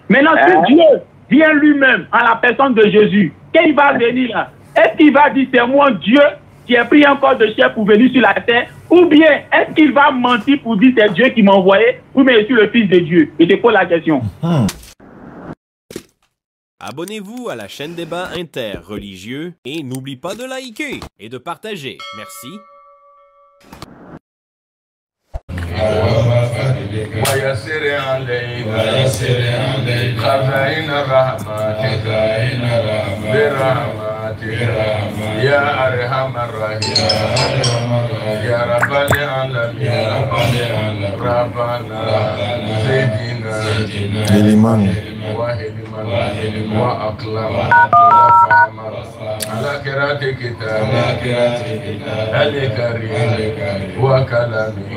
Maintenant, si Dieu vient lui-même en la personne de Jésus, quand il va venir là, est-ce qu'il va dire c'est moi Dieu qui a pris un corps de chair pour venir sur la terre, ou bien est-ce qu'il va mentir pour dire c'est Dieu qui m'a envoyé, ou bien je suis le fils de Dieu? Je te pose la question. Abonnez-vous à la chaîne Débat Interreligieux et n'oublie pas de liker et de partager. Merci. ويسر علينا خزائن رحمتك برحمتك يا أرحم الراحمين يا رب العالمين ربنا سيدنا وهلما وأقلما وفهما على قراءة كتابك الكريم وكلامك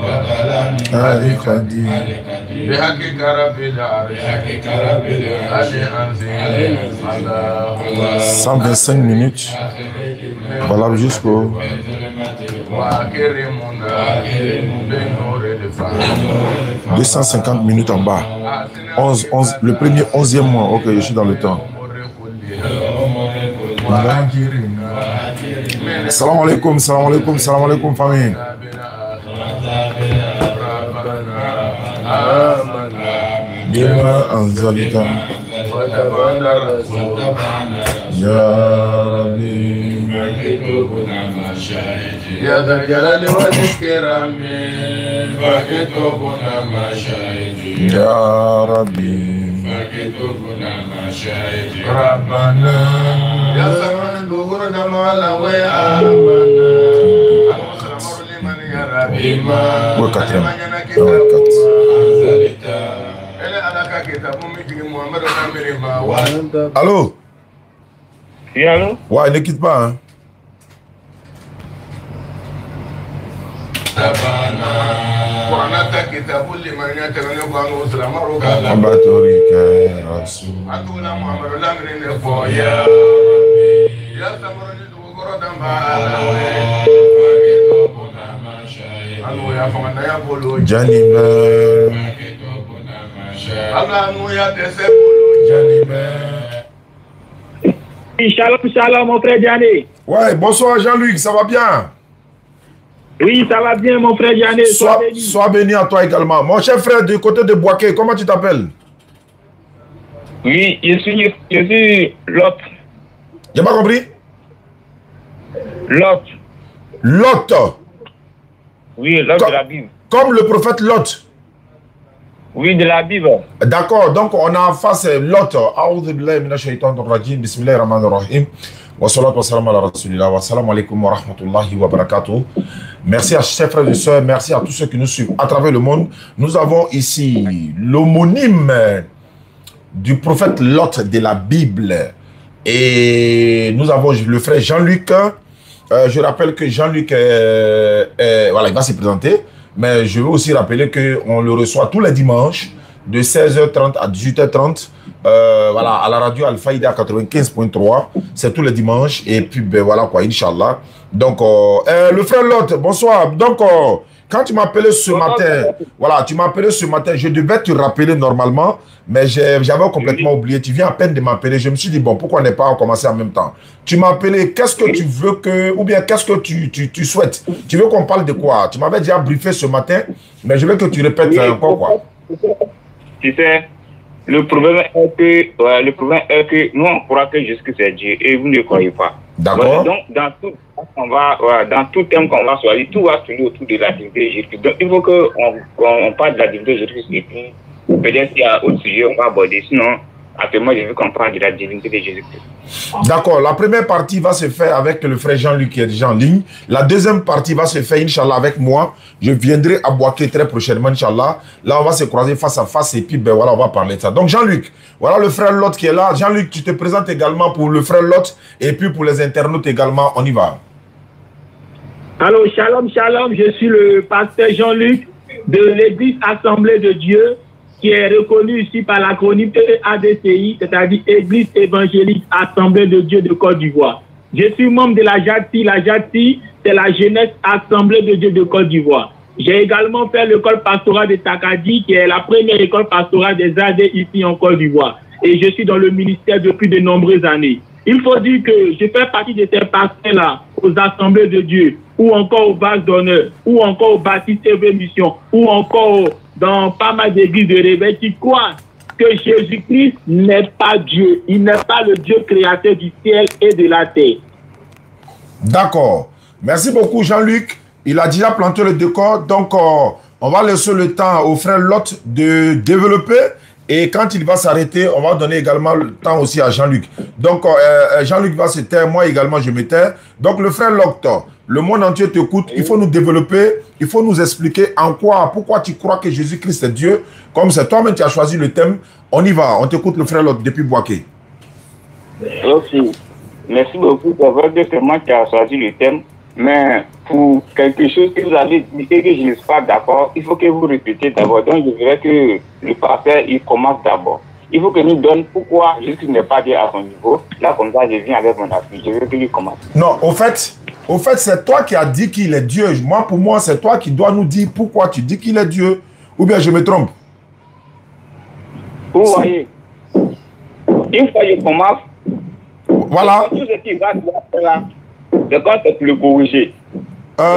بحقك رب العرش 125 minutes, valable jusqu'au 250 minutes en bas. 11, le premier 11e mois. Ok, je suis dans le temps. Salam alaikum, salam alaikum, salam alaikum, famille. Bima anzalta ya Rabbi ya Dhal Jalali wal Ikram fakitubna mashahidi ya Rabbi Rabbana ya Zaman Bughurna Mala wa ya Amana al-Musramur liman ya Rabbi ma Allô? Oui, allô? Ouais, ne quitte pas, hein. Shalom, shalom, mon frère Diané. Ouais, bonsoir Jean-Luc, ça va bien? Oui, ça va bien, mon frère Diané. Sois béni à toi également. Mon cher frère du côté de Boaké, comment tu t'appelles? Oui, je suis Lot. J'ai pas compris? Lot. Lot. Oui, Lot de la Bible. Comme le prophète Lot. Oui, de la Bible. D'accord, donc on a en face Lot. A'udhu billahi minash shaitanir rajim. Bismillahir rahmanir rahim. Wa salatu wa salam ala rasulillah. Wa salam alaikum wa rahmatullahi wa barakatuh. Merci à chers frères et sœurs, merci à tous ceux qui nous suivent à travers le monde. Nous avons ici l'homonyme du prophète Lot de la Bible. Et nous avons le frère Jean-Luc. Je rappelle que Jean-Luc, voilà, il va se présenter. Mais je veux aussi rappeler qu'on le reçoit tous les dimanches de 16h30 à 18h30 voilà, à la radio Al-Faïda 95.3. C'est tous les dimanches. Et puis, ben voilà quoi, Inch'Allah. Donc, le frère Lot, bonsoir. Donc, quand tu m'as appelé ce matin, voilà, tu m'as appelé ce matin, je devais te rappeler normalement, mais j'avais complètement oublié. Tu viens à peine de m'appeler. Je me suis dit, bon, pourquoi on n'est pas commencé en même temps? Tu m'as appelé, qu'est-ce que tu veux que, ou bien qu'est-ce que tu souhaites? Tu veux qu'on parle de quoi? Tu m'avais déjà briefé ce matin, mais je veux que tu répètes encore quoi. Tu sais, le problème est que nous, on croit que Jésus c'est Dieu et vous ne croyez pas. D'accord. Donc, dans tout thème qu'on va choisir, tout va tourner autour de la divinité de Jésus. Donc, il faut qu'on parle de la divinité de Jésus et puis peut-être s'il y a autre sujet, on va aborder. Sinon, actuellement, je veux qu'on parle de la divinité de Jésus. D'accord. La première partie va se faire avec le frère Jean-Luc qui est déjà en ligne. La deuxième partie va se faire, Inch'Allah, avec moi. Je viendrai à Boaké très prochainement, Inch'Allah. Là, on va se croiser face à face et puis, ben voilà, on va parler de ça. Donc, Jean-Luc, voilà le frère Lot qui est là. Jean-Luc, tu te présentes également pour le frère Lot et puis pour les internautes également. On y va. Alors, shalom, shalom. Je suis le pasteur Jean-Luc de l'Église Assemblée de Dieu, qui est reconnu ici par l'acronyme ADCI, c'est-à-dire Église Évangélique Assemblée de Dieu de Côte d'Ivoire. Je suis membre de la JATI. La JATI, c'est la Jeunesse Assemblée de Dieu de Côte d'Ivoire. J'ai également fait l'école pastorale de Takadi, qui est la première école pastorale des AD ici en Côte d'Ivoire. Et je suis dans le ministère depuis de nombreuses années. Il faut dire que je fais partie de ces pasteurs-là aux assemblées de Dieu, ou encore aux bases d'honneur, ou encore aux baptistes et missions, ou encore dans pas mal d'églises de réveil qui croient que Jésus-Christ n'est pas Dieu. Il n'est pas le Dieu créateur du ciel et de la terre. D'accord. Merci beaucoup, Jean-Luc. Il a déjà planté le décor. Donc, on va laisser le temps au frère Lot de développer. Et quand il va s'arrêter, on va donner également le temps aussi à Jean-Luc. Donc, Jean-Luc va se taire. Moi également, je me tais. Donc, le frère Lot, le monde entier t'écoute. Il faut nous développer. Il faut nous expliquer en quoi, pourquoi tu crois que Jésus-Christ est Dieu. Comme c'est toi-même qui as choisi le thème. On y va. On t'écoute, le frère Lot, depuis Boaké. Merci. Merci beaucoup. C'est vrai que c'est moi qui ai choisi le thème. Mais pour quelque chose que vous avez dit et que je ne suis pas d'accord, il faut que vous répétez d'abord. Donc, je voudrais que le pasteur, il commence d'abord. Il faut que nous donne pourquoi Jésus n'est pas Dieu à son niveau. Là, comme ça, je viens avec mon appui. Je veux qu'il commence. Non, au fait c'est toi qui as dit qu'il est Dieu. Moi, pour moi, c'est toi qui dois nous dire pourquoi tu dis qu'il est Dieu. Ou bien je me trompe. Vous voyez, une fois que je commence, voilà. Tout ce qui va faire là, c'est quand c'est le corriger.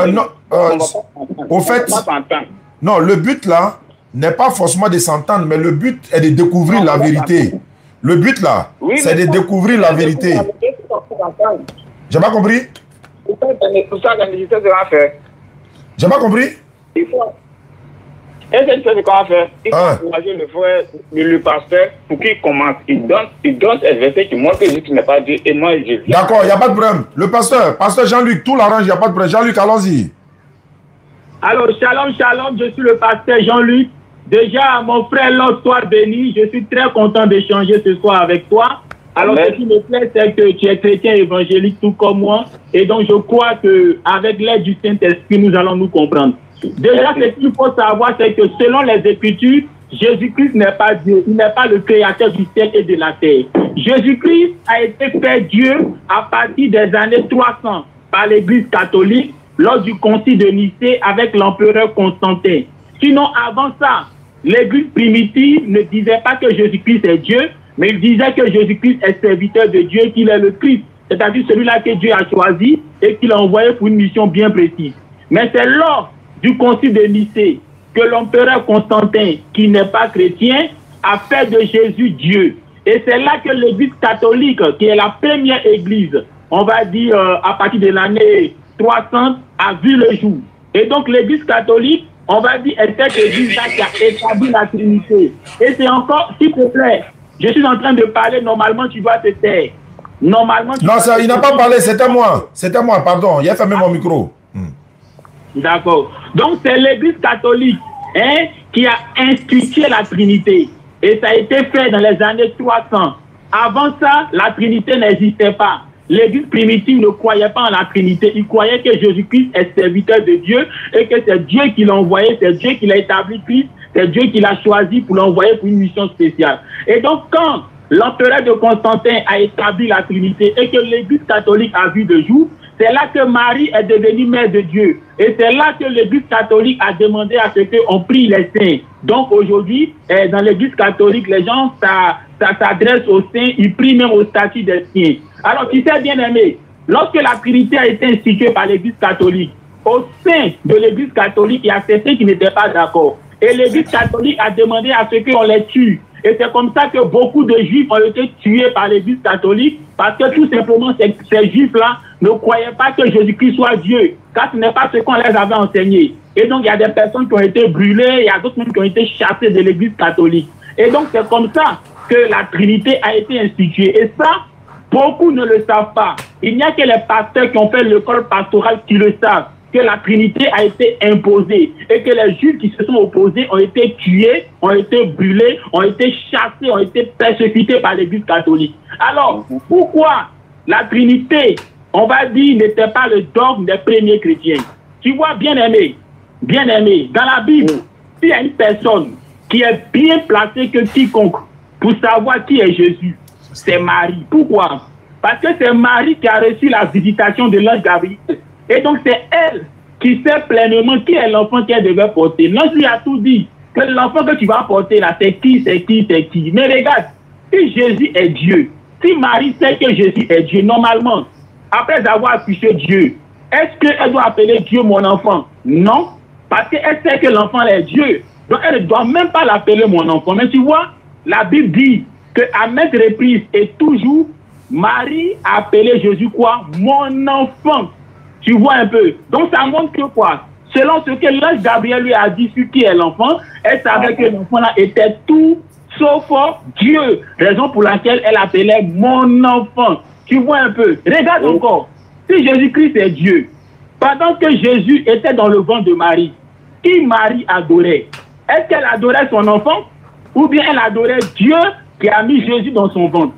Non, au fait, non, le but là n'est pas forcément de s'entendre, mais le but est de découvrir la vérité. Le but là, oui, c'est de découvrir la vérité. J'ai pas compris? Pour ça, la nécessité sera fait. J'ai pas compris? Il faut. Et c'est ce qu'on va faire. Il faut encourager le frère, le pasteur, pour qu'il commence. Il donne ce verset qui montre que Jésus n'est pas Dieu. Et moi, je viens. D'accord, il n'y a pas de problème. Le pasteur Jean-Luc, tout l'arrange, il n'y a pas de problème. Jean-Luc, allons-y. Alors, shalom, je suis le pasteur Jean-Luc. Déjà, mon frère, Lord, sois béni. Je suis très content d'échanger ce soir avec toi. Alors, ce qui me plaît, c'est que tu es chrétien évangélique tout comme moi. Et donc, je crois qu'avec l'aide du Saint-Esprit, nous allons nous comprendre. Déjà, ce qu'il faut savoir, c'est que selon les Écritures, Jésus-Christ n'est pas Dieu. Il n'est pas le créateur du ciel et de la terre. Jésus-Christ a été fait Dieu à partir des années 300 par l'Église catholique lors du concile de Nicée avec l'empereur Constantin. Sinon, avant ça, l'Église primitive ne disait pas que Jésus-Christ est Dieu, mais il disait que Jésus-Christ est serviteur de Dieu, qu'il est le Christ, c'est-à-dire celui-là que Dieu a choisi et qu'il a envoyé pour une mission bien précise. Mais c'est lors du concile de Nicée que l'empereur Constantin, qui n'est pas chrétien, a fait de Jésus Dieu. Et c'est là que l'Église catholique, qui est la première église, on va dire à partir de l'année 300, a vu le jour. Et donc l'Église catholique, on va dire, est cette église-là qui a établi la Trinité. Et c'est encore, s'il te plaît, je suis en train de parler, normalement tu dois te taire. Normalement, non, ça, il n'a pas parlé, c'était moi. C'était moi, pardon, il a fermé mon micro. D'accord. Donc, c'est l'Église catholique qui a institué la Trinité. Et ça a été fait dans les années 300. Avant ça, la Trinité n'existait pas. L'Église primitive ne croyait pas en la Trinité. Il croyait que Jésus-Christ est serviteur de Dieu et que c'est Dieu qui l'a envoyé, c'est Dieu qui l'a établi Christ, c'est Dieu qui l'a choisi pour l'envoyer pour une mission spéciale. Et donc, quand l'empereur de Constantin a établi la Trinité et que l'Église catholique a vu le jour, c'est là que Marie est devenue mère de Dieu. Et c'est là que l'Église catholique a demandé à ce qu'on prie les saints. Donc aujourd'hui, dans l'Église catholique, les gens s'adressent aux saints, ils prient même au statut des saints. Alors tu sais bien aimé, lorsque la Trinité a été instituée par l'Église catholique, au sein de l'Église catholique, il y a certains qui n'étaient pas d'accord. Et l'Église catholique a demandé à ce qu'on les tue. Et c'est comme ça que beaucoup de Juifs ont été tués par l'Église catholique, parce que tout simplement, ces Juifs-là ne croyaient pas que Jésus-Christ soit Dieu, car ce n'est pas ce qu'on les avait enseigné. Et donc, il y a des personnes qui ont été brûlées, il y a d'autres qui ont été chassées de l'Église catholique. Et donc, c'est comme ça que la Trinité a été instituée. Et ça, beaucoup ne le savent pas. Il n'y a que les pasteurs qui ont fait l'école pastorale qui le savent, que la Trinité a été imposée et que les Juifs qui se sont opposés ont été tués, ont été brûlés, ont été chassés, ont été persécutés par l'Église catholique. Alors, pourquoi la Trinité, on va dire, n'était pas le dogme des premiers chrétiens? Tu vois, bien aimé, dans la Bible, s'il y a une personne qui est bien placée que quiconque pour savoir qui est Jésus, c'est Marie. Pourquoi? Parce que c'est Marie qui a reçu la visitation de l'ange Gabriel. Et donc, c'est elle qui sait pleinement qui est l'enfant qu'elle devait porter. L'ange lui a tout dit. Que l'enfant que tu vas porter là, c'est qui, c'est qui, c'est qui. Mais regarde, si Jésus est Dieu, si Marie sait que Jésus est Dieu, normalement, après avoir accouché Dieu, est-ce qu'elle doit appeler Dieu mon enfant? Non, parce qu'elle sait que l'enfant est Dieu. Donc elle ne doit même pas l'appeler mon enfant. Mais tu vois, la Bible dit qu'à maintes reprises et toujours, Marie a appelé Jésus quoi? Mon enfant. Tu vois un peu. Donc ça montre que quoi? Selon ce que l'ange Gabriel lui a dit sur qui est l'enfant, elle savait que l'enfant là était tout sauf Dieu. Raison pour laquelle elle appelait mon enfant. Tu vois un peu. Regarde encore. Si Jésus-Christ est Dieu, pendant que Jésus était dans le ventre de Marie, qui Marie adorait? Est-ce qu'elle adorait son enfant? Ou bien elle adorait Dieu qui a mis Jésus dans son ventre?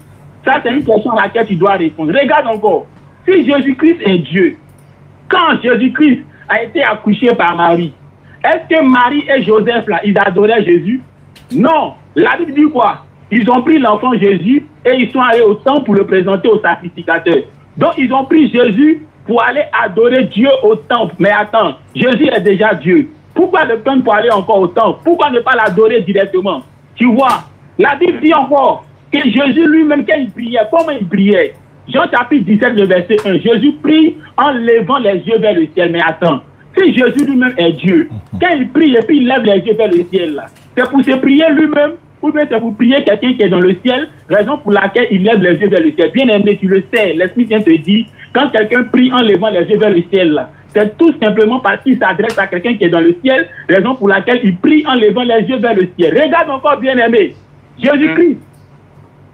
Ça, c'est une question à laquelle tu dois répondre. Regarde encore. Si Jésus-Christ est Dieu, quand Jésus-Christ a été accouché par Marie, est-ce que Marie et Joseph, là, ils adoraient Jésus? Non. La Bible dit quoi? Ils ont pris l'enfant Jésus et ils sont allés au temple pour le présenter au sacrificateur. Donc, ils ont pris Jésus pour aller adorer Dieu au temple. Mais attends, Jésus est déjà Dieu. Pourquoi le prendre pour aller encore au temple? Pourquoi ne pas l'adorer directement? Tu vois, la Bible dit encore que Jésus lui-même, quand il priait, comment il priait? Jean chapitre 17, le verset 1, Jésus prie en levant les yeux vers le ciel. Mais attends, si Jésus lui-même est Dieu, quand il prie et puis il lève les yeux vers le ciel, là, c'est pour se prier lui-même ou bien c'est pour prier quelqu'un qui est dans le ciel, raison pour laquelle il lève les yeux vers le ciel. Bien aimé, tu le sais, l'Esprit vient te dire, quand quelqu'un prie en levant les yeux vers le ciel, là, c'est tout simplement parce qu'il s'adresse à quelqu'un qui est dans le ciel, raison pour laquelle il prie en levant les yeux vers le ciel. Regarde encore, bien aimé, Jésus-Christ.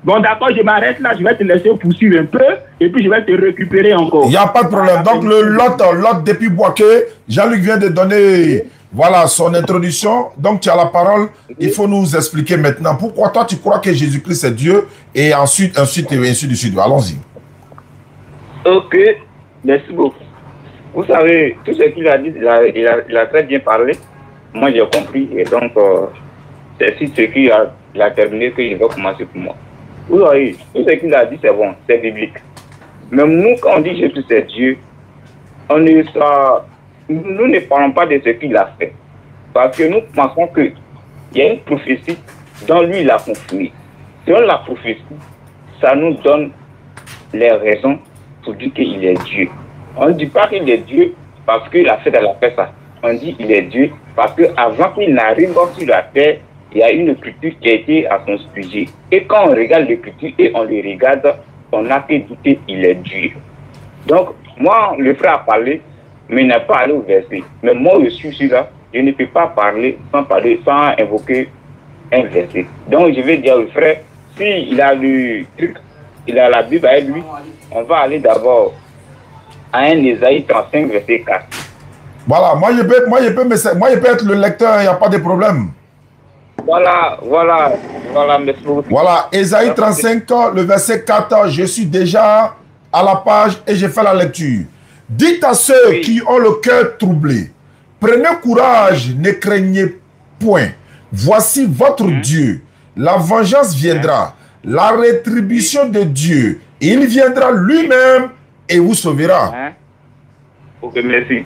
Bon, d'accord, je m'arrête là, je vais te laisser poursuivre un peu, et puis je vais te récupérer encore. Il n'y a pas de problème. Donc, le Lot depuis Boaké, Jean-Luc vient de donner, voilà, son introduction. Donc, tu as la parole. Il faut nous expliquer maintenant pourquoi toi, tu crois que Jésus-Christ est Dieu, et ensuite, et ainsi de suite. Allons-y. Ok, merci beaucoup. Vous savez, tout ce qu'il a dit, il a très bien parlé. Moi, j'ai compris, et donc, c'est si ce qu'il a terminé que je vais commencer pour moi. Vous voyez, tout ce qu'il a dit, c'est bon, c'est biblique. Mais nous, quand on dit Jésus, c'est Dieu, nous ne parlons pas de ce qu'il a fait. Parce que nous pensons qu'il y a une prophétie dont lui, il a confirmé. Selon la prophétie, ça nous donne les raisons pour dire qu'il est Dieu. On ne dit pas qu'il est Dieu parce qu'il a fait de la paix ça. On dit qu'il est Dieu parce qu'avant qu'il n'arrive sur la terre, il y a une écriture qui a été à son sujet. Et quand on regarde l'écriture et on les regarde, on n'a que douter qu'il est Dieu. Donc, moi, le frère a parlé, mais il n'a pas allé au verset. Mais moi, je suis là, je ne peux pas parler sans invoquer un verset. Donc, je vais dire au frère, s'il a le truc, il a la Bible avec lui, on va aller d'abord à un Ésaïe 35, verset 4. Voilà, moi je peux être le lecteur, il n'y a pas de problème. Voilà, merci beaucoup. Voilà, Ésaïe 35, le verset 4, je suis déjà à la page et j'ai fait la lecture. Dites à ceux qui ont le cœur troublé, prenez courage, ne craignez point. Voici votre Dieu. La vengeance viendra, la rétribution de Dieu. Il viendra lui-même et vous sauvera. Ok, merci.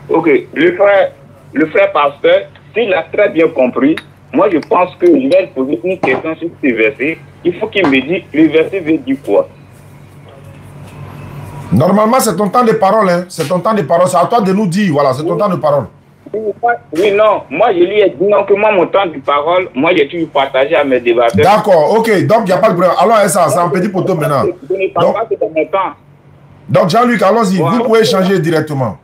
Ok, le frère pasteur, s'il a très bien compris, moi je pense que je vais poser une question sur ce verset. Il faut qu'il me dise, le verset veut dire quoi? Normalement, c'est ton temps de parole. Hein. C'est ton temps de parole. C'est à toi de nous dire. Voilà, c'est ton temps de parole. Oui, non. Moi, je lui ai dit non, que moi, mon temps de parole, moi, j'ai toujours partagé à mes débatteurs. D'accord, ok. Donc, il n'y a pas de problème. Alors, ça, c'est un petit poteau maintenant. Je ne parle pas que dans mon temps. Donc, Jean-Luc, allons-y. Vous pouvez échanger directement.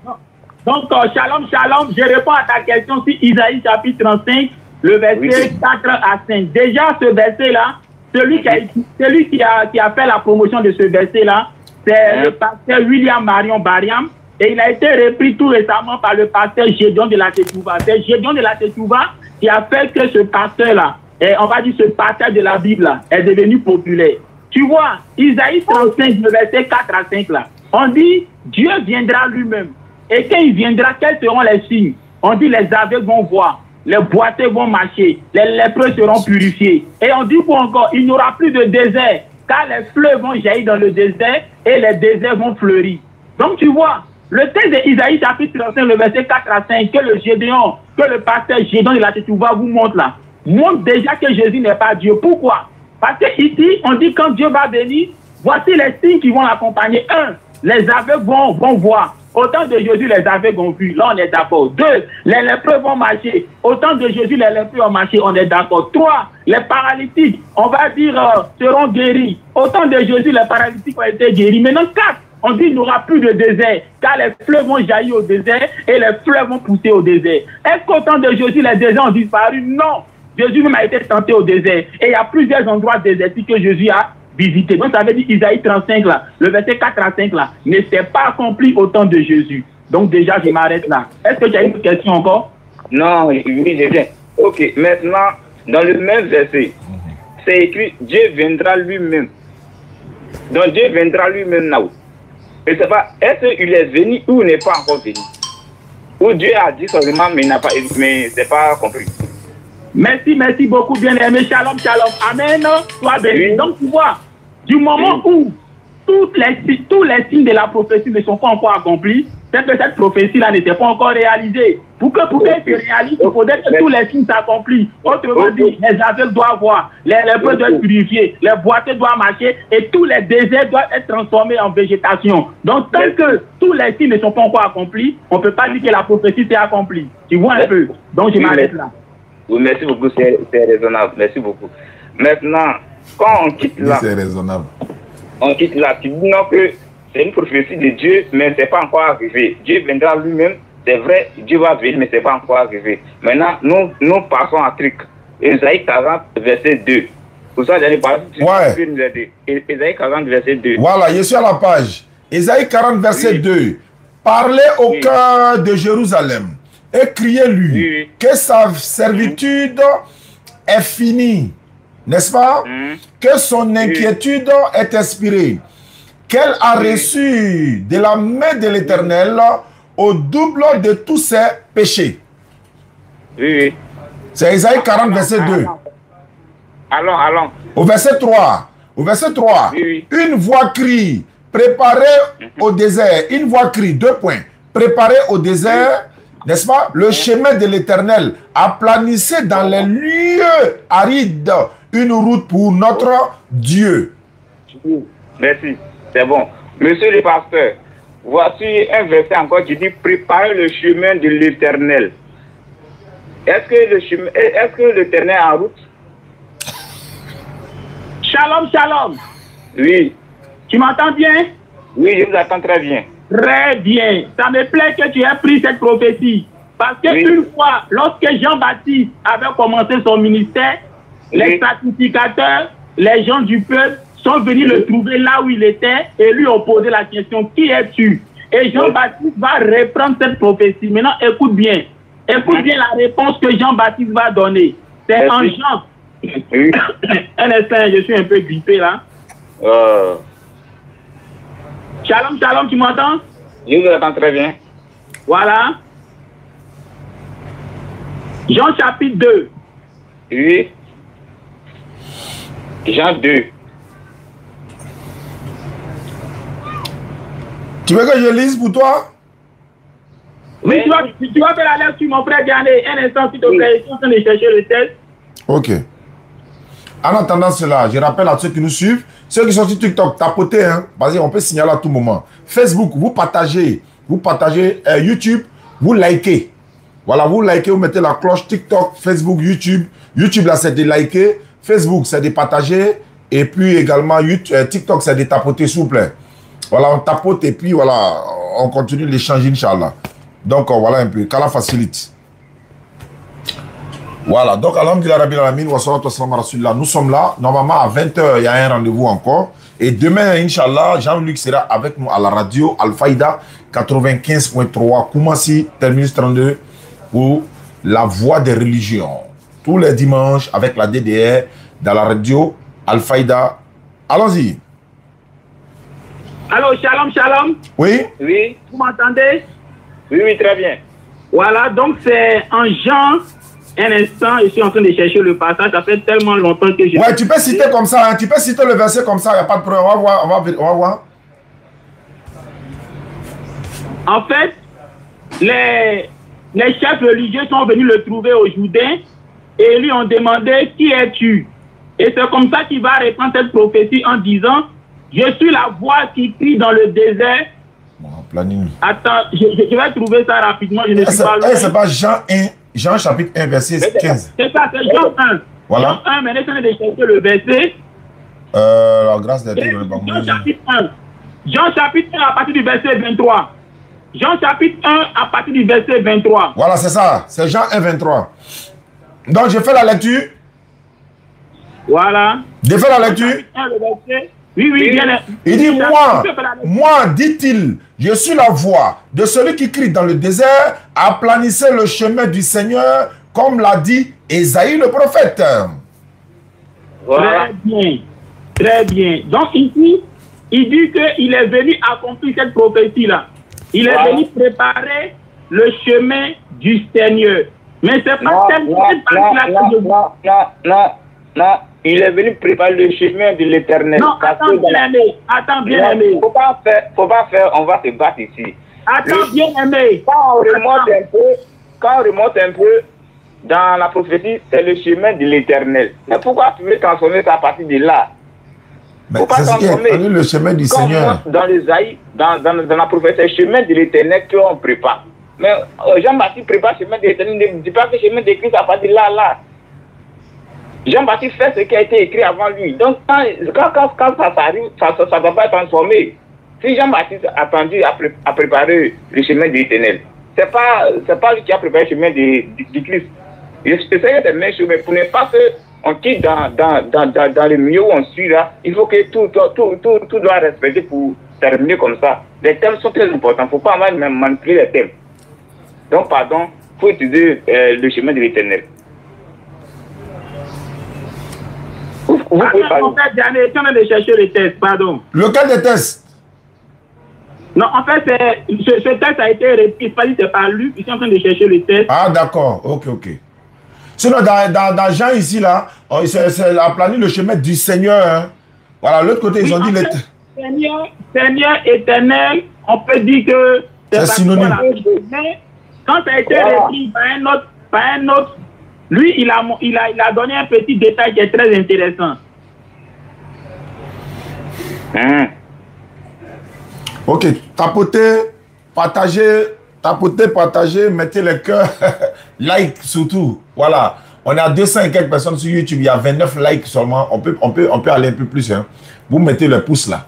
Donc, shalom, je réponds à ta question sur Isaïe chapitre 35, le verset 4 à 5. Déjà, ce verset-là, celui qui a fait la promotion de ce verset-là, c'est le pasteur William Marion Bariam, et il a été repris tout récemment par le pasteur Gédéon de la Tétouva. C'est Gédéon de la Tétouva qui a fait que ce pasteur-là, on va dire ce pasteur de la Bible là, est devenu populaire. Tu vois, Isaïe 35, le verset 4 à 5 là, on dit Dieu viendra lui-même. Et quand il viendra, quels seront les signes? On dit les aveugles vont voir, les boiteux vont marcher, les lépreux seront purifiés. Et on dit quoi encore? Il n'y aura plus de désert, car les fleuves vont jaillir dans le désert et les déserts vont fleurir. Donc tu vois, Le texte d'Isaïe chapitre 35, le verset 4 à 5, que le Gédéon, que le pasteur Gédéon de la Tétouba vous montre là, montre déjà que Jésus n'est pas Dieu. Pourquoi? Parce que ici, on dit quand Dieu va venir, voici les signes qui vont l'accompagner. 1, les aveugles vont voir. Au temps de Jésus, les aveugles ont vu. Là, on est d'accord. 2, les lépreux vont marcher. Au temps de Jésus, les lépreux ont marché. On est d'accord. 3, les paralytiques, on va dire, seront guéris. Au temps de Jésus, les paralytiques ont été guéris. Maintenant, 4, on dit qu'il n'y aura plus de désert, car les fleuves vont jaillir au désert et les fleuves vont pousser au désert. Est-ce qu'au temps de Jésus, les déserts ont disparu? Non. Jésus même a été tenté au désert. Et il y a plusieurs endroits désertiques que Jésus a visité. Donc, ça veut dire qu'Isaïe 35, là, le verset 4 à 5, là, ne s'est pas accompli au temps de Jésus. Donc, déjà, je m'arrête là. Est-ce que tu as une question encore? Non, oui, j'ai bien. Ok, maintenant, dans le même verset, c'est écrit, Dieu viendra lui-même. Donc, Dieu viendra lui-même là-haut. Je ne sais pas, est-ce qu'il est venu ou il n'est pas encore venu? Ou Dieu a dit seulement, mais c'est pas compris. Merci beaucoup, bien-aimé. Shalom, shalom. Amen. Sois béni. Oui. Donc, tu vois, du moment où tous les signes de la prophétie ne sont pas encore accomplis, c'est que cette prophétie-là n'était pas encore réalisée. Pour qu'elle se réalise, il faudrait que tous les signes s'accomplissent. Autrement dit, les aveugles doivent voir, les lépreux doivent être purifiés, les boiteux doivent marcher et tous les déserts doivent être transformés en végétation. Donc, tant que tous les signes ne sont pas encore accomplis, on ne peut pas dire que la prophétie s'est accomplie. Tu vois un peu? Donc, je m'arrête là. Oui, merci beaucoup, c'est raisonnable. Merci beaucoup. Maintenant, quand on quitte là, c'est raisonnable. On quitte là, tu dis non que c'est une prophétie de Dieu, mais ce n'est pas encore arrivé. Dieu viendra lui-même, c'est vrai, Dieu va venir, mais ce n'est pas encore arrivé. Maintenant, nous passons à truc. Ésaïe 40, verset 2. Pour ça, j'allais parler de Ésaïe 40, verset 2. Voilà, je suis à la page. Ésaïe 40, verset 2. Parlez au cœur de Jérusalem et criez-lui que sa servitude est finie, n'est-ce pas? Que son inquiétude est expirée, qu'elle a reçu de la main de l'Éternel au double de tous ses péchés. C'est Ésaïe 40, verset 2. Allons. Au verset 3. Une voix crie, préparez au désert. Une voix crie, 2 points. Préparez au désert, n'est-ce pas, le chemin de l'Éternel. Aplanissez dans les lieux arides une route pour notre Dieu. Merci, c'est bon. Monsieur le pasteur, voici un verset encore qui dit préparez le chemin de l'Éternel. Est-ce que l'Éternel est en route? Shalom, shalom. Oui. Tu m'entends bien? Oui, je vous attends très bien. Très bien. Ça me plaît que tu aies pris cette prophétie. Parce qu'une fois, lorsque Jean-Baptiste avait commencé son ministère, les sacrificateurs, les gens du peuple sont venus le trouver là où il était et lui ont posé la question, qui es-tu? Et Jean-Baptiste va reprendre cette prophétie. Maintenant, écoute bien. Écoute bien la réponse que Jean-Baptiste va donner. C'est en Jean. Un instant, je suis un peu grippé là. Shalom, shalom, tu m'entends? Je vous entends très bien. Voilà. Jean chapitre 2. Oui. Jean 2. Tu veux que je lise pour toi? Oui, tu vas faire la lecture, mon frère Diané. Un instant, s'il te plaît, je suis en train de chercher le texte. Ok. En attendant cela, je rappelle à ceux qui nous suivent, ceux qui sont sur TikTok, tapotez, hein, parce qu'on peut signaler à tout moment. Facebook, vous partagez YouTube, vous likez. Voilà, vous likez, vous mettez la cloche TikTok, Facebook, YouTube. YouTube, là, c'est de liker. Facebook, c'est de partager. Et puis également, TikTok, c'est de tapoter, s'il vous plaît. Voilà, on tapote et puis voilà, on continue l'échange, Inch'Allah. Donc, voilà un peu, qu'Allah facilite. Voilà, donc, alhamdulillah, Rabbil Alamin, wa salatu wa salam wa rasulillah. Nous sommes là. Normalement, à 20 h, il y a un rendez-vous encore. Et demain, Inch'Allah, Jean-Luc sera avec nous à la radio Al-Faïda 95.3, Koumassi, terminus 32, pour la voix des religions. Tous les dimanches, avec la DDR, dans la radio Al-Faïda. Allons-y. Allô, shalom, shalom. Oui? Oui. Vous m'entendez? Oui, très bien. Voilà, donc c'est en Jean. Un instant, je suis en train de chercher le passage. Ça fait tellement longtemps que je... Ouais, tu peux citer comme ça. Hein. Tu peux citer le verset comme ça. Il n'y a pas de problème. On va voir. En fait, les chefs religieux sont venus le trouver au Jourdain et lui ont demandé qui es-tu? Et c'est comme ça qu'il va répondre cette prophétie en disant je suis la voix qui crie dans le désert. Bon, planning. Attends, je vais trouver ça rapidement. Je ne suis pas loin. C'est pas Jean 1, Jean chapitre 1, verset 15. C'est ça, c'est Jean 1. Voilà. Jean 1, mais laissez-moi de chercher le verset. La grâce de Dieu. Jean chapitre 1. Jean chapitre 1 à partir du verset 23. Jean chapitre 1 à partir du verset 23. Voilà, c'est ça. C'est Jean 1, 23. Donc, je fais la lecture. Voilà. Je fais la lecture. Oui, oui, bien. Il dit, moi, dit-il, je suis la voix de celui qui crie dans le désert, aplanissez le chemin du Seigneur, comme l'a dit Ésaïe le prophète. Voilà. Très bien. Très bien. Donc ici, il dit qu'il est venu accomplir cette prophétie-là. Il est venu préparer le chemin du Seigneur. Mais c'est pas non, il est venu préparer le chemin de l'Éternel. Non, attends bien aimé. Faut pas faire, on va se battre ici. Attends bien aimé. Quand on remonte un peu dans la prophétie, c'est le chemin de l'Éternel. Mais pourquoi tu veux transformer ça à partir de là? Faut pas transformer le chemin du Seigneur. Dans l'Ésaïe, dans la prophétie, c'est le chemin de l'Éternel qu'on prépare. Mais Jean-Baptiste prépare le chemin de l'Éternel, ne dit pas que le chemin de Christ à partir de là. Jean-Baptiste fait ce qui a été écrit avant lui. Donc, quand ça arrive, ça ne va pas être transformé. Si Jean-Baptiste a attendu à préparer le chemin de l'Éternel, c'est pas lui qui a préparé le chemin de Christ. J'essaie de mettre mais pour ne pas qu'on quitte dans le milieu où on suit là, il faut que tout doit respecter pour terminer comme ça. Les thèmes sont très importants, il ne faut pas même manipuler les thèmes. Donc, pardon, il faut utiliser le chemin de l'Éternel. Vous pouvez parler. En fait, Diane, tu en train de chercher les tests, pardon. Lequel des tests? Non, en fait, ce test a été repris, c'est pas lu, ils sont en train de chercher les tests. Ah, d'accord, ok. Sinon, dans Jean ici, là, c'est aplani le chemin du Seigneur. Hein. Voilà, l'autre côté, ils ont dit... Seigneur éternel, on peut dire que c'est synonyme. Mais quand ça a été repris par un autre, lui, il a donné un petit détail qui est très intéressant. Ok, tapotez, partagez, mettez les cœurs, like surtout. Voilà, on est à 200 et quelques personnes sur YouTube, il y a 29 likes seulement. On peut aller un peu plus. Hein. Vous mettez le pouce là.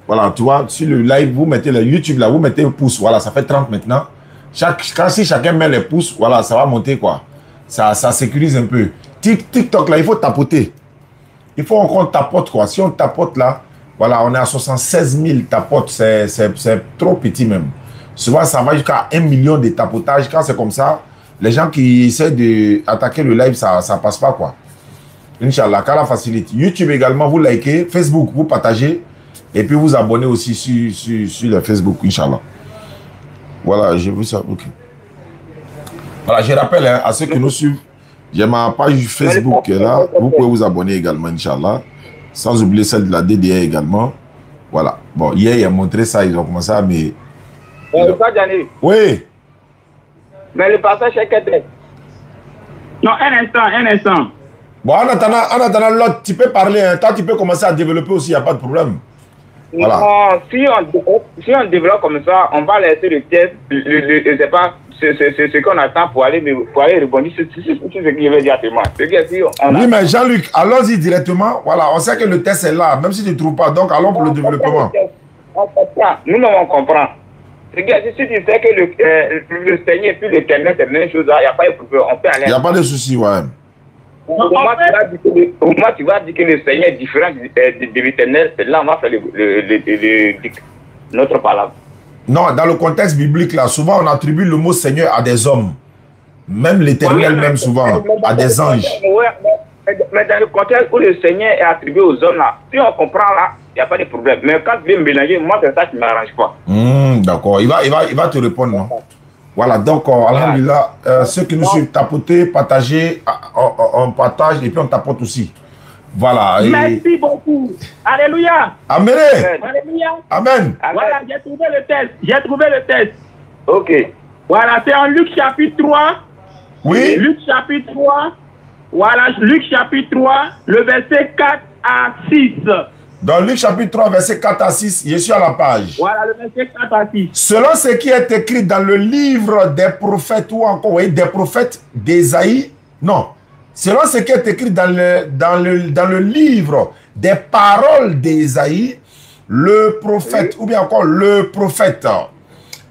Voilà, tu vois, sur le live, vous mettez le YouTube là, vous mettez le pouce. Voilà, ça fait 30 maintenant. Si chacun met les pouces, voilà, ça va monter quoi. Ça sécurise un peu. TikTok là, il faut tapoter. Il faut qu'on tapote quoi. Si on tapote là, voilà, on est à 76 000 tapotes. C'est trop petit même. Souvent, ça va jusqu'à 1 million de tapotages. Quand c'est comme ça, les gens qui essaient d'attaquer le live, ça passe pas quoi. Inch'Allah, car la facilite. YouTube également, vous likez. Facebook, vous partagez. Et puis vous abonnez aussi sur le Facebook, Inch'Allah. Voilà, j'ai vu ça. Ok. Voilà, je rappelle hein, à ceux qui nous suivent, j'ai ma page Facebook qui est là. Vous pouvez vous abonner également, Inch'Allah. Sans oublier celle de la DDA également. Voilà. Bon, hier, il a montré ça, ils ont commencé à me... Oui. Mais le passage est quel? Non, un instant. Bon, en attendant l'autre, tu peux parler. Hein. Toi, tu peux commencer à développer aussi, il n'y a pas de problème. Voilà. Non, si on développe comme ça, on va laisser le test, c'est pas ce qu'on attend pour aller rebondir sur ce que je vais dire actuellement. Oui, mais Jean-Luc, allons-y directement. Voilà, on sait que le test est là, même si tu ne trouves pas. Donc, allons pour le développement. On comprend. Nous, on comprend. Regarde, si tu sais que le Seigneur et puis l'Éternel, c'est la même chose, il n'y a pas de problème. On peut aller. Il n'y a pas de souci, ouais. Comment tu vas dire que le Seigneur est différent de l'Éternel? C'est là on va faire notre parole. Non, dans le contexte biblique, là, souvent on attribue le mot Seigneur à des hommes. Même l'Éternel, même souvent, à des anges. Mais dans le contexte où le Seigneur est attribué aux hommes, là, si on comprend là, il n'y a pas de problème. Mais quand tu viens me mélanger, moi, c'est ça qui ne m'arrange pas. D'accord, il va te répondre, non? Voilà, donc, alhamdulillah, ceux qui nous suivent, tapotez, partagez, on partage et puis on tapote aussi. Voilà. Merci beaucoup. Alléluia. Amen. Alléluia. Amen. Voilà, j'ai trouvé le test. Ok. Voilà, c'est en Luc chapitre 3. Oui. Luc chapitre 3. Voilà, Luc chapitre 3, le verset 4 à 6. Dans Luc chapitre 3, verset 4 à 6, je suis à la page. Voilà, le verset 4 à 6. Selon ce qui est écrit dans le livre des prophètes, ou encore, oui, des prophètes d'Ésaïe, non. Selon ce qui est écrit dans le livre des paroles d'Ésaïe, le prophète, ou bien encore le prophète,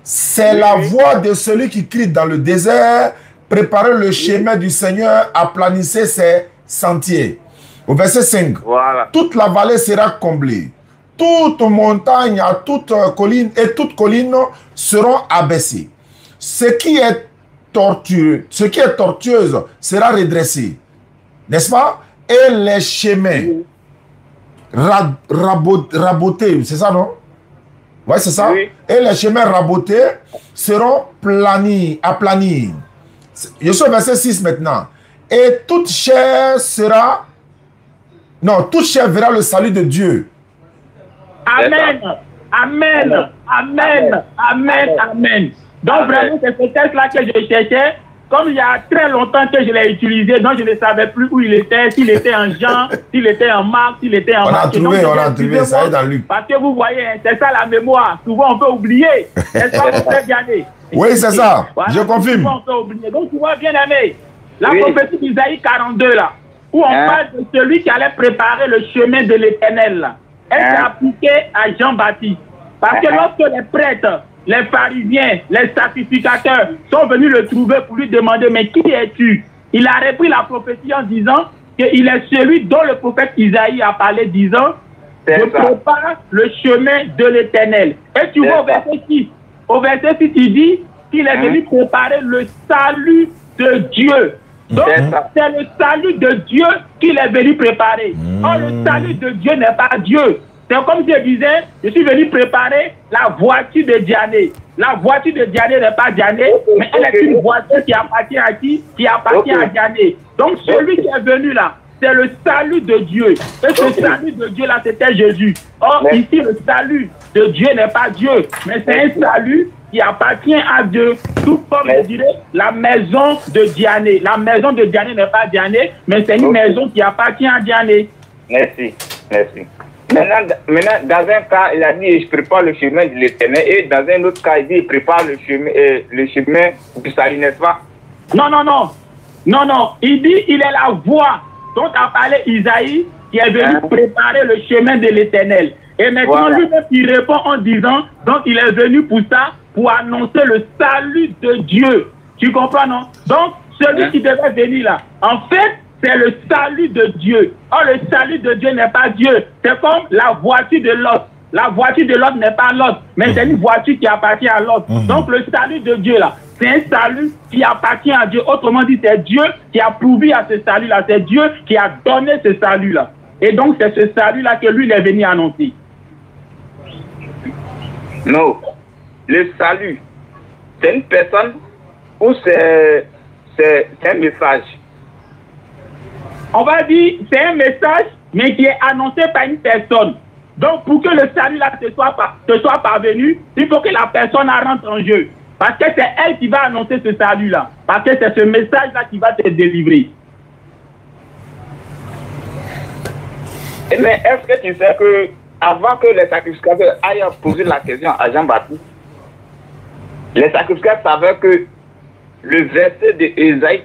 c'est la voix de celui qui crie dans le désert, préparez le chemin du Seigneur, aplanissez ses sentiers. Au verset 5, Voilà. toute la vallée sera comblée, toute montagne, toute colline et toute colline seront abaissées. Ce qui est tortueuse sera redressé, n'est-ce pas? Et les chemins rabotés, c'est ça, non? Oui, c'est ça. Oui. Et les chemins rabotés seront aplanis. Je suis au verset 6 maintenant. Et toute chair sera... Non, toute chair verra le salut de Dieu. Amen. Amen. Amen. Amen. Amen. Donc vraiment, c'est ce texte-là que je cherchais. Comme il y a très longtemps que je l'ai utilisé, donc je ne savais plus où il était, s'il était en Jean, s'il était en Marc, s'il était en Marc. On a trouvé, ça est dans Luc. Parce que vous voyez, c'est ça la mémoire. Souvent on peut oublier. N'est-ce pas, mon frère Diané? Oui, c'est ça. Voilà, je confirme. Souvent on peut oublier. Donc tu vois, bien aimé, la prophétie d'Isaïe 42 là, où on parle de celui qui allait préparer le chemin de l'Éternel là, elle s'est appliquée à Jean-Baptiste. Parce que lorsque les prêtres, les pharisiens, les sacrificateurs sont venus le trouver pour lui demander, mais qui es-tu? Il a repris la prophétie en disant qu'il est celui dont le prophète Isaïe a parlé, disant, je prépare le chemin de l'Éternel. Et tu vois au verset 6, il dit qu'il est venu préparer le salut de Dieu. Donc, c'est le salut de Dieu qu'il est venu préparer. Or, le salut de Dieu n'est pas Dieu. C'est comme je disais, je suis venu préparer la voiture de Diané. La voiture de Diané n'est pas Diané, mais elle est une voiture qui appartient à qui? Qui appartient à Diané. Donc, celui qui est venu là, c'est le salut de Dieu. Et ce salut de Dieu là, c'était Jésus. Or, ici, le salut de Dieu n'est pas Dieu, mais c'est un salut qui appartient à Dieu. Tout comme je dirais, la maison de Diané. La maison de Diané n'est pas Diané, mais c'est une maison qui appartient à Diané. Merci, merci. Maintenant, dans un cas, il a dit, je prépare le chemin de l'Éternel, et dans un autre cas, il dit, il prépare le chemin du salut, n'est-ce pas? Non, non, non. Non, non. Il dit, il est la voix dont a parlé Isaïe, qui est venu préparer le chemin de l'Éternel. Et maintenant, lui-même, il répond en disant, donc il est venu pour ça, pour annoncer le salut de Dieu. Tu comprends, non? Donc, celui qui devait venir là, en fait, c'est le salut de Dieu. Or, le salut de Dieu n'est pas Dieu. C'est comme la voiture de Lot. La voiture de Lot n'est pas Lot, mais c'est une voiture qui appartient à Lot. Donc, le salut de Dieu là, c'est un salut qui appartient à Dieu. Autrement dit, c'est Dieu qui a prouvé à ce salut-là. C'est Dieu qui a donné ce salut-là. Et donc, c'est ce salut-là que lui, il est venu annoncer. Non. Le salut, c'est une personne ou c'est un message? On va dire, c'est un message, mais qui est annoncé par une personne. Donc, pour que le salut-là te soit parvenu, il faut que la personne rentre en jeu. Parce que c'est elle qui va annoncer ce salut-là. Parce que c'est ce message-là qui va te délivrer. Mais est-ce que tu sais que, avant que les sacrificateurs aillent poser la question à Jean-Baptiste, les sacrificateurs savaient que le verset de Ésaïe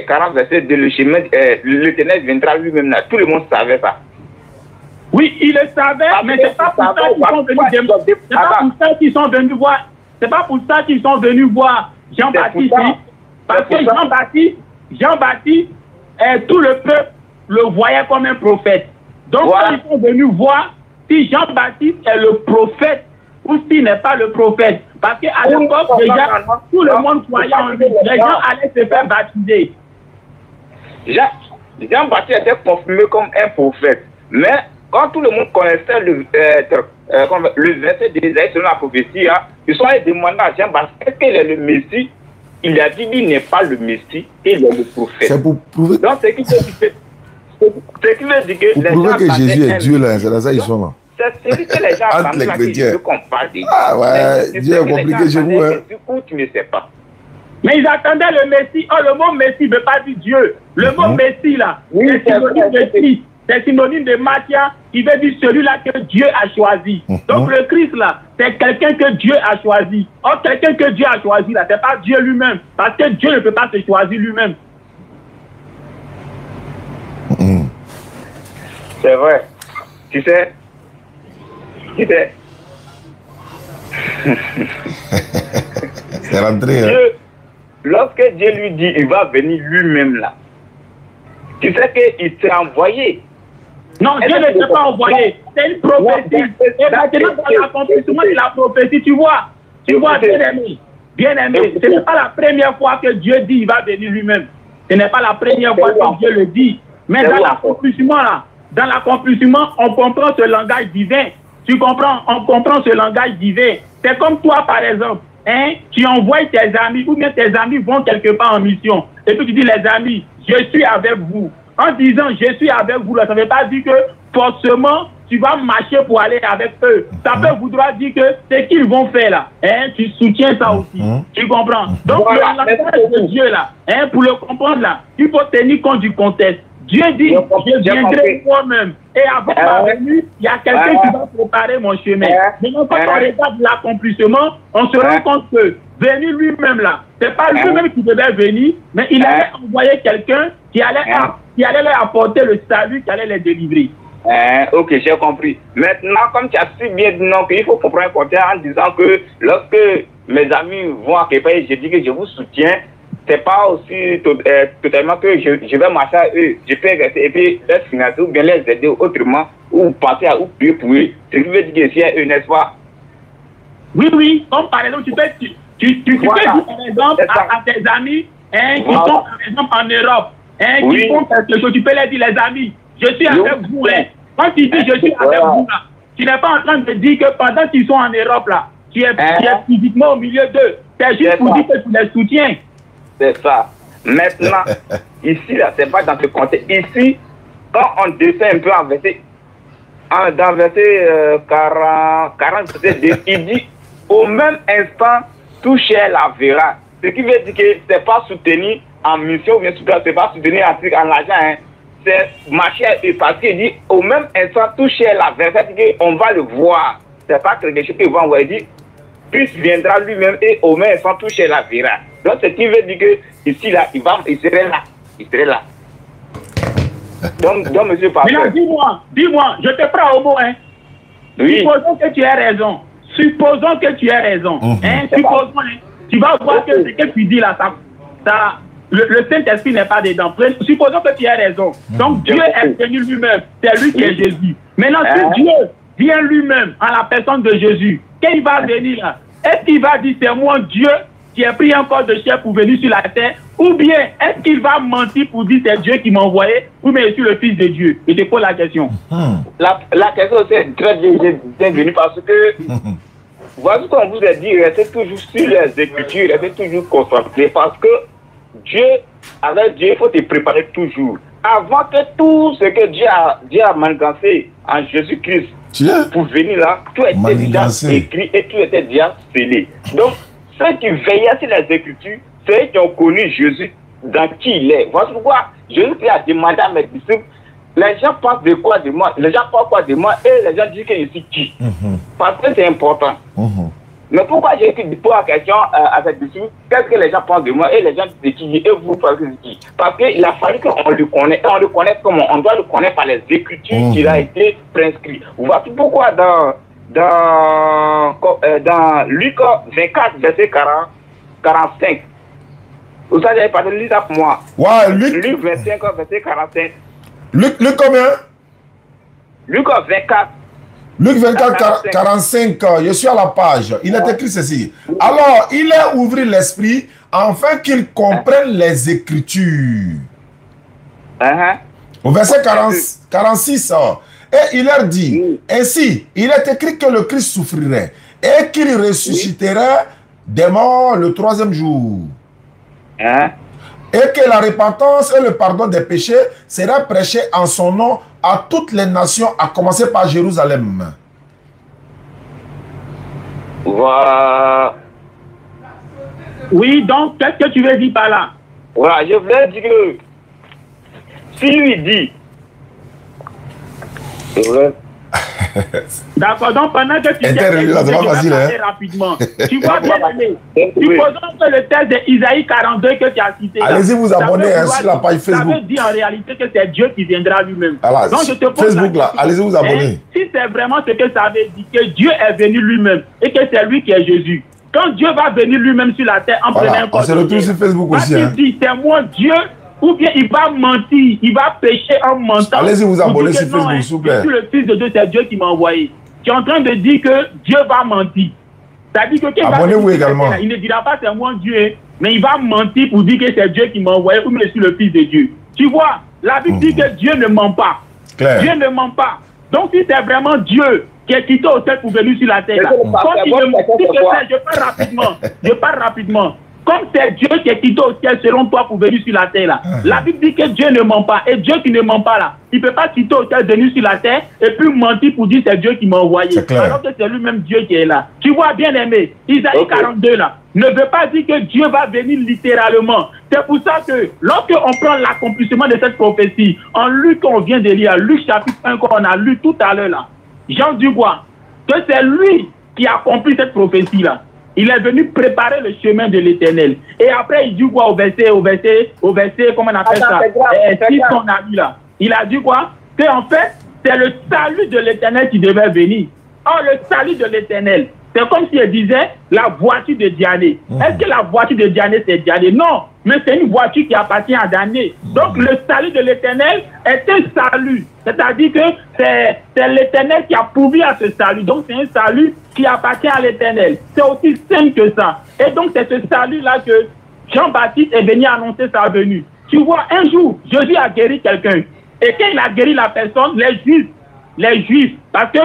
40, verset de le chemin, l'Éternel viendra lui-même là. Tout le monde savait ça. Oui, ils le savaient, mais c'est pas pour ça qu'ils sont venus demander. C'est pas pour ça qu'ils sont venus voir. C'est pas pour ça qu'ils sont venus voir Jean-Baptiste. Parce que Jean-Baptiste, tout le peuple le voyait comme un prophète. Donc, quand ils sont venus voir si Jean-Baptiste est le prophète ou s'il n'est pas le prophète. Parce qu'à l'époque, déjà, tout le monde croyait en lui. Les gens allaient se faire baptiser. Jean-Baptiste était confirmé comme un prophète. Mais quand tout le monde connaissait le verset d'Ésaïe selon la prophétie, ils sont allés demander à Jean-Baptiste est-ce qu'il est le Messie. Il a dit qu'il n'est pas le Messie, il est le prophète. C'est pour prouver. Donc, ce qui veut dire que Pour prouver que Jésus est Dieu, là, c'est là ça ils sont là. C'est celui que les gens Entre attendent les là que je chrétiens. veux qu'on parle de. Ah ouais, Mais Dieu c'est est que les compliqué gens chez vous. attendaient Hein. que du coup, tu ne sais pas. Mais ils attendaient le Messie. Oh, le mot Messie ne veut pas dire Dieu. Le mot Messie, là, Oui, c'est synonyme de Christ. C'est synonyme de Matthias, qui veut dire celui-là que Dieu a choisi. Donc le Christ, là, c'est quelqu'un que Dieu a choisi. Or, quelqu'un que Dieu a choisi, là, c'est pas Dieu lui-même. Parce que Dieu ne peut pas se choisir lui-même. C'est vrai. Tu sais. C'est rentré. Hein. Dieu, lorsque Dieu lui dit, il va venir lui-même là. Tu sais qu'il s'est envoyé. Non, Dieu ne s'est pas envoyé. C'est une prophétie. Et maintenant, dans l'accomplissement de la prophétie, tu vois, bien aimé, ce n'est pas la première fois que Dieu dit il va venir lui-même. Ce n'est pas la première fois que Dieu le dit. Mais dans l'accomplissement, là, dans l'accomplissement, on comprend ce langage divin. Tu comprends? On comprend ce langage divin. C'est comme toi, par exemple. Hein, tu envoies tes amis, ou bien tes amis vont quelque part en mission. Et puis tu dis, les amis, je suis avec vous. En disant, je suis avec vous, là, ça ne veut pas dire que forcément, tu vas marcher pour aller avec eux. Ça peut vouloir dire que ce qu'ils vont faire là, hein, tu soutiens ça aussi. Tu comprends? Donc, Voilà, le langage de Dieu là, hein, pour le comprendre là, il faut tenir compte du contexte. Dieu dit, je viendrai moi-même. Et avant ma venue, il y a quelqu'un qui va préparer mon chemin. Maintenant, quand on regarde l'accomplissement, on se rend compte que venir lui-même là, c'est pas lui-même qui devait venir, mais il allait envoyer quelqu'un qui allait leur apporter le salut, qui allait les délivrer. Ok, j'ai compris. Maintenant, comme tu as si bien dit non, qu'il faut comprendre un côté en disant que lorsque mes amis vont à quelque part, je dis que je vous soutiens. C'est pas aussi totalement que je vais marcher à eux, je peux rester et puis les financer ou bien les aider autrement ou penser à ou prier pour eux. Ce qui veut dire que c'est eux, n'est-ce pas? Oui, comme par exemple, tu peux dire par exemple à tes amis hein, qui sont par exemple en Europe, hein, qui font quelque chose, tu peux leur dire les amis, je suis avec vous. Hein. Quand tu dis je suis avec vous là, tu n'es pas en train de dire que pendant qu'ils sont en Europe là, tu es physiquement au milieu d'eux. C'est juste pour dire que tu les soutiens. C'est ça. Maintenant, ici, là, c'est pas dans ce contexte. Ici, quand on descend un peu dans verset 40, il dit, au même instant, tout cher la verra. Ce qui veut dire que c'est pas soutenu en mission, bien sûr, c'est pas soutenu en l'argent, hein. C'est marcher et parce qu'il dit, au même instant, tout cher la verra. C'est-à-dire qu'on va le voir. C'est pas quelque chose qu'il va envoyer. Il dit, Christ viendra lui-même et au même instant, tout cher la verra. Donc, ce qui veut dire que ici, là, il serait là. Il serait là. Donc monsieur Pasteur. Maintenant, dis-moi, je te prends au mot, hein. Oui. Supposons que tu aies raison. Supposons que tu aies raison. Hein? Supposons, tu vas voir que ce que tu dis là, le Saint-Esprit n'est pas dedans. Supposons que tu aies raison. Donc, Dieu est venu lui-même. C'est lui qui est Jésus. Maintenant, si Dieu vient lui-même en la personne de Jésus, quand il va venir là, est-ce qu'il va dire c'est moi Dieu qui a pris un corps de chair pour venir sur la terre, ou bien est-ce qu'il va mentir pour dire c'est Dieu qui m'a envoyé, ou bien je suis le Fils de Dieu? Je te pose la question. La question c'est très bien venue parce que voici qu'on vous a dit, restez toujours sur les Écritures, restez toujours concentrés parce que Dieu, avec Dieu, il faut te préparer toujours. Avant que tout ce que Dieu a manigancé en Jésus-Christ pour venir là, tout était déjà écrit et tout était déjà scellé. Donc, ceux qui veillaient sur les Écritures, c'est eux qui ont connu Jésus dans qui il est. Voici pourquoi Jésus a demandé à mes disciples, les gens pensent de quoi de moi, les gens pensent quoi de moi, et les gens disent que je suis qui. Parce que c'est important. Mais pourquoi j'ai pose la question à cette disciples, qu'est-ce que les gens pensent de moi, et les gens disent qui, et vous pensez de qui? Parce qu'il a fallu qu'on le connaisse, et on le connaisse comment? On doit le connaître par les Écritures qui a été prescrit. Voici pourquoi dans Luc 24, verset 45. Vous savez, pas de lire ça pour moi. Ouais, Luc 25, verset 45. Luc combien? Luc 24. Luc 24, 45, je suis à la page. Il est écrit ceci. Alors, il a ouvert l'esprit afin qu'il comprenne les Écritures. Au verset 46, et il leur dit, ainsi, il est écrit que le Christ souffrirait et qu'il ressusciterait des morts le 3e jour. Et que la repentance et le pardon des péchés sera prêché en son nom à toutes les nations, à commencer par Jérusalem. Voilà. Oui, donc, qu'est-ce que tu veux dire par là? Voilà, je voulais dire que si lui dit, c'est vrai. D'accord, donc pendant que tu rapidement, tu vois bien aimé. Supposons que le texte d'Isaïe 42 que tu as cité. Allez-y vous abonner sur la page Facebook. Ça veut dire en réalité que c'est Dieu qui viendra lui-même. Voilà, donc je te pose Facebook là, allez-y vous abonner. Si c'est vraiment ce que ça veut dire, que Dieu est venu lui-même et que c'est lui qui est Jésus. Quand Dieu va venir lui-même sur la terre en prenant un corps, on se retrouve sur Facebook aussi. Hein. Dit, c'est moi Dieu. Ou bien il va mentir, il va pécher en mentant. Allez-y vous abonner sur Facebook, s'il vous plaît. Je suis le Fils de Dieu, c'est Dieu qui m'a envoyé. Tu es en train de dire que Dieu va mentir. C'est-à-dire que abonnez-vous également. Il ne dira pas c'est moi Dieu, mais il va mentir pour dire que c'est Dieu qui m'a envoyé ou bien je suis le Fils de Dieu. Tu vois, la Bible dit que Dieu ne ment pas. Claire. Dieu ne ment pas. Donc si c'est vraiment Dieu qui est quitté au ciel pour venir sur la terre, là, je parle rapidement. Comme c'est Dieu qui est quitté au ciel selon toi pour venir sur la terre là. La Bible dit que Dieu ne ment pas. Et Dieu qui ne ment pas là, il ne peut pas quitter au ciel, venir sur la terre et puis mentir pour dire c'est Dieu qui m'a envoyé. Alors que c'est lui-même Dieu qui est là. Tu vois bien aimé, Isaïe 42 là, ne veut pas dire que Dieu va venir littéralement. C'est pour ça que lorsqu'on prend l'accomplissement de cette prophétie, en Luc on vient de lire, Luc chapitre 1 qu'on a lu tout à l'heure là, Jean dit quoi? Que c'est lui qui a accompli cette prophétie là. Il est venu préparer le chemin de l'Éternel. Et après, il dit quoi au verset, comment on appelle ça? Si son ami là. Il a dit quoi? Que en fait, c'est le salut de l'Éternel qui devait venir. Or, le salut de l'Éternel, c'est comme si il disait la voiture de Diané. Est-ce que la voiture de Diané, c'est Diané? Non, mais c'est une voiture qui appartient à Diané. Donc, le salut de l'Éternel est un salut. C'est-à-dire que c'est l'Éternel qui a pourvu à ce salut. Donc, c'est un salut qui appartient à l'Éternel. C'est aussi simple que ça. Et donc, c'est ce salut-là que Jean-Baptiste est venu annoncer sa venue. Tu vois, un jour, Jésus a guéri quelqu'un. Et quand il a guéri la personne, les Juifs, parce que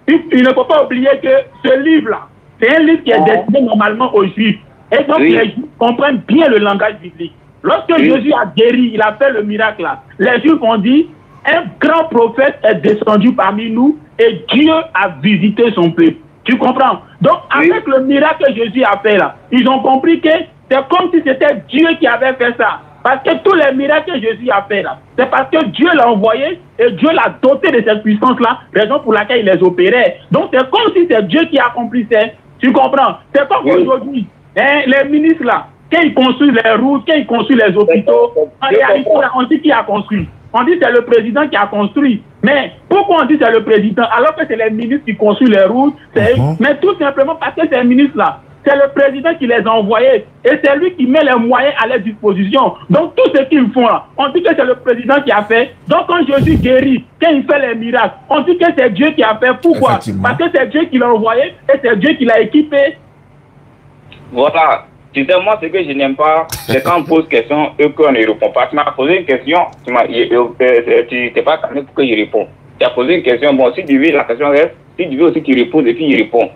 il ne faut pas oublier que ce livre-là, c'est un livre qui est destiné normalement aux Juifs. Et donc, les Juifs comprennent bien le langage biblique. Lorsque Jésus a guéri, il a fait le miracle là, les Juifs ont dit, un grand prophète est descendu parmi nous et Dieu a visité son peuple. Tu comprends? Donc, avec le miracle que Jésus a fait là, ils ont compris que c'est comme si c'était Dieu qui avait fait ça. Parce que tous les miracles que Jésus a fait là, c'est parce que Dieu l'a envoyé et Dieu l'a doté de cette puissance-là, raison pour laquelle il les opérait. Donc, c'est comme si c'est Dieu qui accomplissait. Tu comprends? C'est comme aujourd'hui, les ministres là, quand ils construisent les routes, quand ils construisent les hôpitaux, en réalité, on dit qui a construit. On dit que c'est le président qui a construit. Mais pourquoi on dit que c'est le président alors que c'est les ministres qui construisent les routes? Mais tout simplement parce que ces ministres-là, c'est le président qui les a envoyés. Et c'est lui qui met les moyens à leur disposition. Donc tout ce qu'ils font là, on dit que c'est le président qui a fait. Donc quand Jésus guérit, quand il fait les miracles, on dit que c'est Dieu qui a fait. Pourquoi? Parce que c'est Dieu qui l'a envoyé et c'est Dieu qui l'a équipé. Voilà. Tu sais, moi, ce que je n'aime pas, c'est quand on pose question et qu'on ne répond pas. Tu m'as posé une question, tu n'es pas calmé pour que je réponde. Tu as posé une question, bon, si tu veux, la question reste, si tu veux aussi, tu réponds et puis il répond.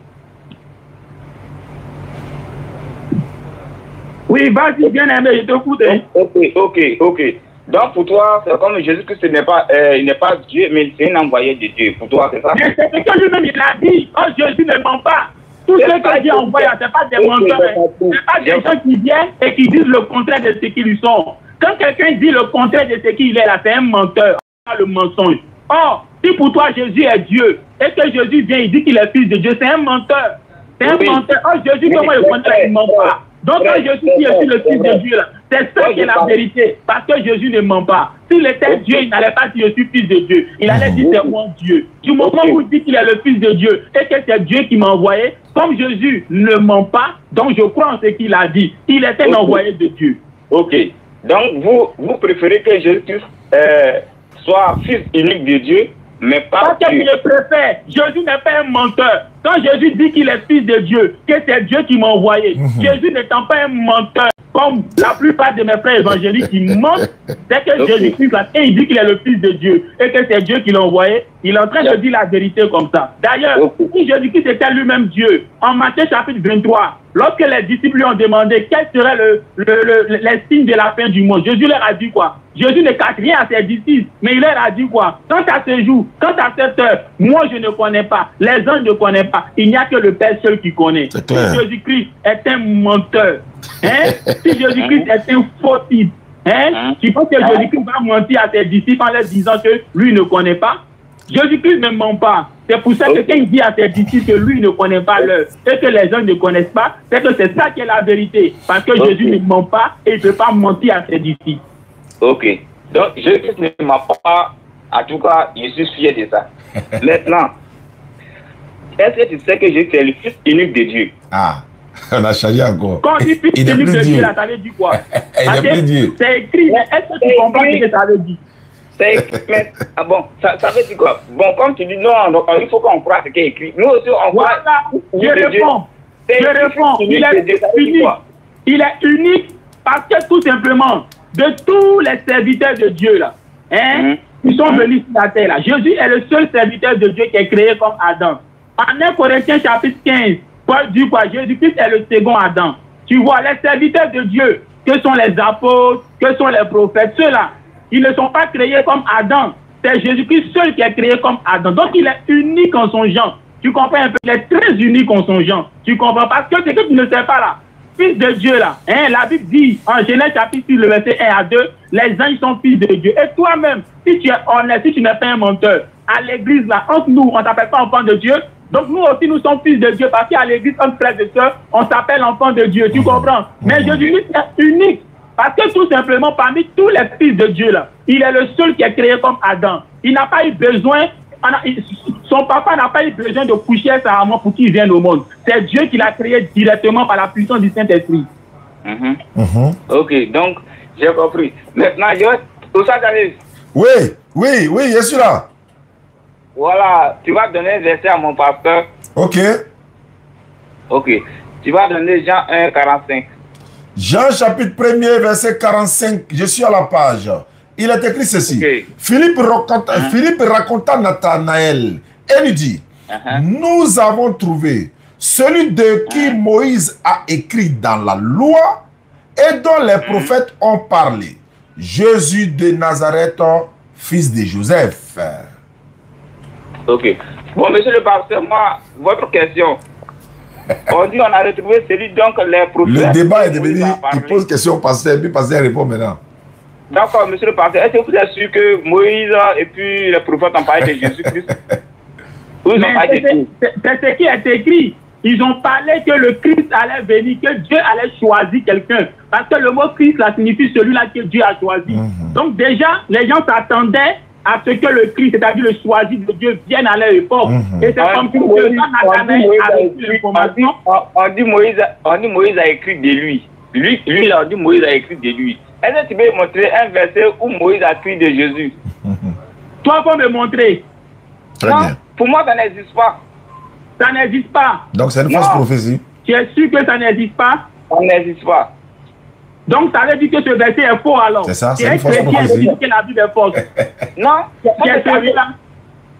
Oui, vas-y, bien aimé, je t'écoute. Ok. Donc, pour toi, c'est comme Jésus-Christ, il n'est pas Dieu, mais c'est un envoyé de Dieu. Pour toi, c'est ça? Mais c'est ce que lui-même, il a dit. Oh, Jésus ne ment pas. Tout ce que Dieu envoie, ce n'est pas des menteurs. Ce n'est pas des gens qui viennent et qui disent le contraire de ce qu'ils sont. Quand quelqu'un dit le contraire de ce qu'il est là, c'est un menteur. Le mensonge. Or, si pour toi Jésus est Dieu et que Jésus vient, il dit qu'il est fils de Dieu, c'est un menteur. C'est un menteur. Oh, Jésus, comment le contraire, il ne ment pas. Donc, quand Jésus dit je suis le fils de Dieu, c'est ça qui est la vérité. Parce que Jésus ne ment pas. S'il était Dieu, il n'allait pas dire je suis fils de Dieu. Il allait dire c'est moi Dieu. Du moment où il dit qu'il est le fils de Dieu et que c'est Dieu qui m'a envoyé, comme Jésus ne ment pas, donc je crois en ce qu'il a dit. Il est un envoyé de Dieu. Ok. Donc, vous préférez que Jésus soit fils unique de Dieu, mais pas que je le préfère. Jésus n'est pas un menteur. Quand Jésus dit qu'il est fils de Dieu, que c'est Dieu qui m'a envoyé, Jésus n'étant pas un menteur, comme la plupart de mes frères évangéliques qui mentent, c'est que Jésus-Christ, et il dit qu'il est le fils de Dieu, et que c'est Dieu qui l'a envoyé, il est en train de dire la vérité comme ça. D'ailleurs, si Jésus-Christ était lui-même Dieu, en Matthieu chapitre 23, lorsque les disciples lui ont demandé quel serait les signes de la fin du monde, Jésus leur a dit quoi? Jésus ne cache rien à ses disciples, mais il leur a dit quoi? Quant à ce jour, quant à cette heure, moi je ne connais pas, les anges ne connaissent pas, il n'y a que le Père seul qui connaît. Si Jésus-Christ est un menteur, hein? Si Jésus-Christ est un faux type, hein? Tu penses que Jésus-Christ va mentir à ses disciples en leur disant que lui ne connaît pas? Jésus-Christ ne ment pas. C'est pour ça que quand il dit à ses disciples que lui ne connaît pas l'heure et que les gens ne connaissent pas, c'est que c'est ça qui est la vérité. Parce que Jésus ne ment pas et il ne peut pas mentir à ses disciples. Ok. Donc, Jésus ne ment pas. En tout cas, je suis fier de ça. Maintenant, est-ce que tu sais que Jésus est le Fils unique de Dieu? Ah, on a changé encore. Quand on dit Fils unique de Dieu, ça veut dire quoi? C'est écrit, mais est-ce que tu comprends ce que ça veut dire? Mais, ah bon, ça veut dire quoi? Bon, comme tu dis, non, il faut qu'on croit ce qui est écrit. Nous aussi, on croit. Voilà, je réponds. Il est unique. Il est unique parce que tout simplement, de tous les serviteurs de Dieu, là, hein, qui sont venus sur la terre, là, Jésus est le seul serviteur de Dieu qui est créé comme Adam. En 1 Corinthiens chapitre 15, Paul dit quoi? Jésus-Christ est le second Adam. Tu vois, les serviteurs de Dieu, que sont les apôtres, que sont les prophètes, ceux-là, ils ne sont pas créés comme Adam. C'est Jésus-Christ seul qui est créé comme Adam. Donc il est unique en son genre. Tu comprends un peu? Il est très unique en son genre. Tu comprends? Parce que c'est que tu ne sais pas là. Fils de Dieu là. Hein, la Bible dit en Genèse chapitre 6, le verset 1 à 2, les anges sont fils de Dieu. Et toi-même, si tu es honnête, si tu n'es pas un menteur, à l'église là, entre nous, on ne s'appelle pas enfant de Dieu. Donc nous aussi, nous sommes fils de Dieu. Parce qu'à l'église, entre frères et sœurs, on s'appelle enfant de Dieu. Tu comprends? Mais Jésus-Christ est unique. Parce que tout simplement, parmi tous les fils de Dieu, là, il est le seul qui est créé comme Adam. Il n'a pas eu besoin, son papa n'a pas eu besoin de coucher sa maman pour qu'il vienne au monde. C'est Dieu qui l'a créé directement par la puissance du Saint-Esprit. Ok, donc, j'ai compris. Maintenant, tout ça, j'arrive. Oui, je suis là. Voilà, tu vas donner un verset à mon pasteur. Ok. Tu vas donner Jean 1, 45. Jean chapitre 1er, verset 45, je suis à la page. Il est écrit ceci. Philippe raconta Nathanaël et lui dit, nous avons trouvé celui de qui Moïse a écrit dans la loi et dont les prophètes ont parlé. Jésus de Nazareth, fils de Joseph. Ok. Bon, monsieur le pasteur, moi, votre question. On dit on a retrouvé celui donc les prophètes. Le débat est devenu, il pose question au pasteur, puis le pasteur répond maintenant. D'accord, monsieur le pasteur, est-ce que vous êtes sûr que Moïse et puis les prophètes ont parlé de Jésus-Christ? C'est ce qui est écrit. Ils ont parlé que le Christ allait venir, que Dieu allait choisir quelqu'un. Parce que le mot Christ, là, signifie celui-là que Dieu a choisi. Donc déjà, les gens s'attendaient à ce que le Christ, c'est-à-dire le choisi de Dieu, vienne à leur époque. Et c'est comme si Moïse a reçu l'information. On dit Moïse a écrit de lui. Lui, on dit Moïse a écrit de lui. Est-ce que tu peux montrer un verset où Moïse a écrit de Jésus? Toi, faut me montrer. Très bien. Pour moi, ça n'existe pas. Ça n'existe pas. Donc c'est une fausse prophétie. Tu es sûr que ça n'existe pas? Ça n'existe pas. Donc ça veut dire que ce verset est faux alors. C'est ça, c'est une fausse prophétie. Que la Bible est fausse. Non, tu es celui-là.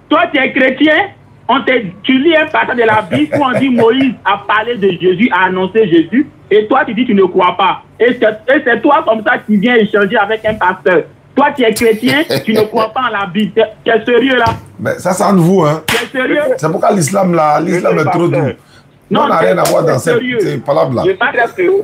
Toi, tu es chrétien. Tu lis un passage de la Bible où on dit Moïse a parlé de Jésus, a annoncé Jésus. Et toi, tu dis que tu ne crois pas. Et c'est toi comme ça qui viens échanger avec un pasteur. Toi, tu es chrétien, tu ne crois pas en la Bible. Tu es sérieux là? Mais ça, c'est entre vous, hein. Tu es sérieux? C'est pourquoi l'islam est trop doux. Non, on n'a rien à voir dans cette parole-là. Je suis très sérieux.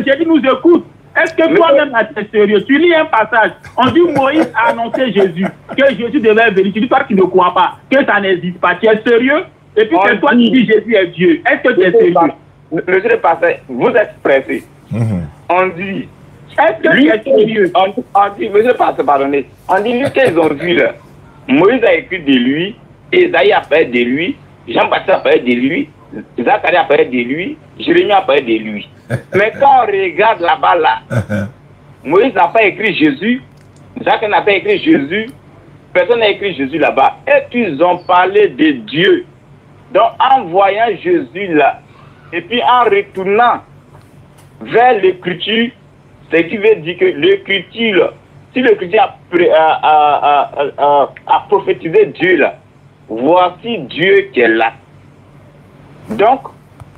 J'ai dit, nous écoute. Est-ce que toi-même, tu es sérieux? Tu lis un passage. On dit Moïse a annoncé Jésus, que Jésus devait venir. Tu dis toi, tu ne crois pas, que ça n'existe pas. Tu es sérieux? Et puis c'est toi qui dis Jésus est Dieu. Est-ce que tu es sérieux? Monsieur le pasteur, vous êtes pressé. On dit. Est-ce que tu es sérieux? On dit, monsieur le pasteur, pardonnez. On dit, lui, qu'ils ont vu là. Moïse a écrit de lui, Esaïe a parlé de lui, Jean-Baptiste a parlé de lui, Zacharie a parlé de lui, Jérémie a parlé de lui. Mais quand on regarde là-bas, là, Moïse n'a pas écrit Jésus, Jacques n'a pas écrit Jésus, personne n'a écrit Jésus là-bas. Et qu'ils ont parlé de Dieu. Donc, en voyant Jésus là, et puis en retournant vers l'écriture, ce qui veut dire que l'écriture, si l'écriture a prophétisé Dieu là, voici Dieu qui est là. Donc,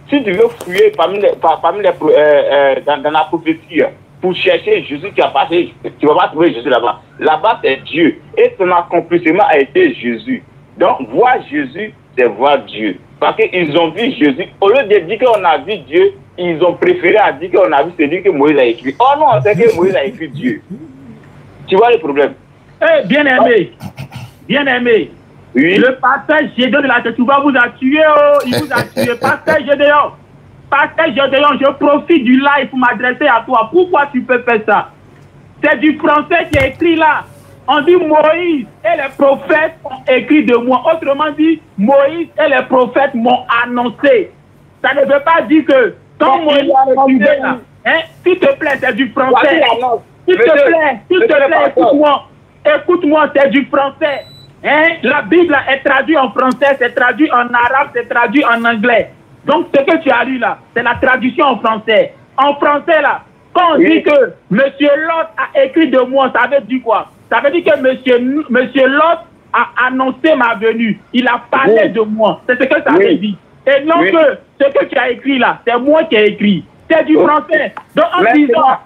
Si tu veux fouiller parmi les, dans la prophétie, pour chercher Jésus, tu vas pas trouver Jésus là-bas. Là-bas, c'est Dieu. Et son accomplissement a été Jésus. Donc, voir Jésus, c'est voir Dieu. Parce qu'ils ont vu Jésus. Au lieu de dire qu'on a vu Dieu, ils ont préféré à dire qu'on a vu celui que Moïse a écrit. Oh non, c'est que Moïse a écrit Dieu. Tu vois le problème? Bien-aimé. Bien-aimé. Oui. Le pasteur Gédéon de la Tétouba vous a tué. Oh, il vous a tué. Pasteur Gédéon. Pasteur Gédéon, je profite du live pour m'adresser à toi. Pourquoi tu peux faire ça? C'est du français qui est écrit là. On dit Moïse et les prophètes ont écrit de moi. Autrement dit, Moïse et les prophètes m'ont annoncé. Ça ne veut pas dire que quand Moïse est arrivé là, hein, s'il te plaît, c'est du français. S'il te plaît, écoute-moi. Écoute-moi, c'est du français. Hein? La Bible est traduite en français, c'est traduit en arabe, c'est traduit en anglais. Donc ce que tu as lu là, c'est la traduction en français. En français là, quand on dit que Monsieur Lot a écrit de moi, ça veut dire quoi? Ça veut dire que Monsieur Lot a annoncé ma venue. Il a parlé de moi. C'est ce que ça veut dire. Et non que ce que tu as écrit là, c'est moi qui ai écrit. C'est du français. Donc en disant,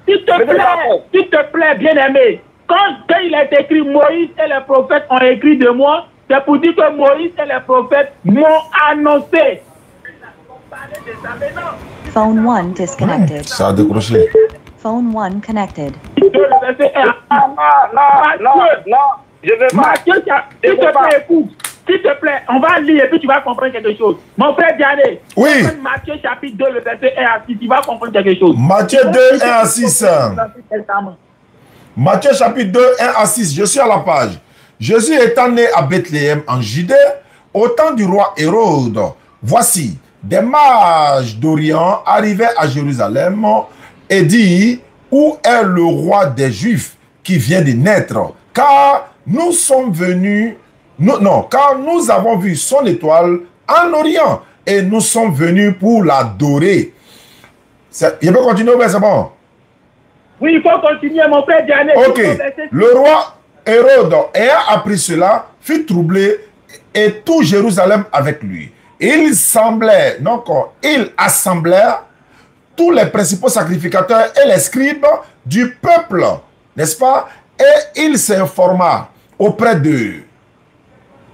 s'il te plaît, bien-aimé, quand il est écrit Moïse et les prophètes ont écrit de moi, c'est pour dire que Moïse et les prophètes m'ont annoncé. Phone 1 disconnected. Ça a décroché. Phone 1 connected. Non, je vais pas. Matthieu, s'il te plaît, écoute. S'il te plaît, on va lire et puis tu vas comprendre quelque chose. Mon frère Diané, oui. Matthieu chapitre 2, le verset 1 à 6, tu vas comprendre quelque chose. Matthieu 2, 1 à 6. Matthieu chapitre 2, 1 à 6. Je suis à la page. Jésus étant né à Bethléem en Judée, au temps du roi Hérode, voici, des mages d'Orient arrivaient à Jérusalem et dit, où est le roi des Juifs qui vient de naître? Car nous sommes venus, car nous avons vu son étoile en Orient et nous sommes venus pour l'adorer. Je peux continuer, mais c'est bon? Oui, il faut continuer, mon frère Diané. Ok. Le roi Hérode, ayant appris cela, fut troublé et tout Jérusalem avec lui. Ils assemblèrent tous les principaux sacrificateurs et les scribes du peuple, n'est-ce pas? Et il s'informa auprès d'eux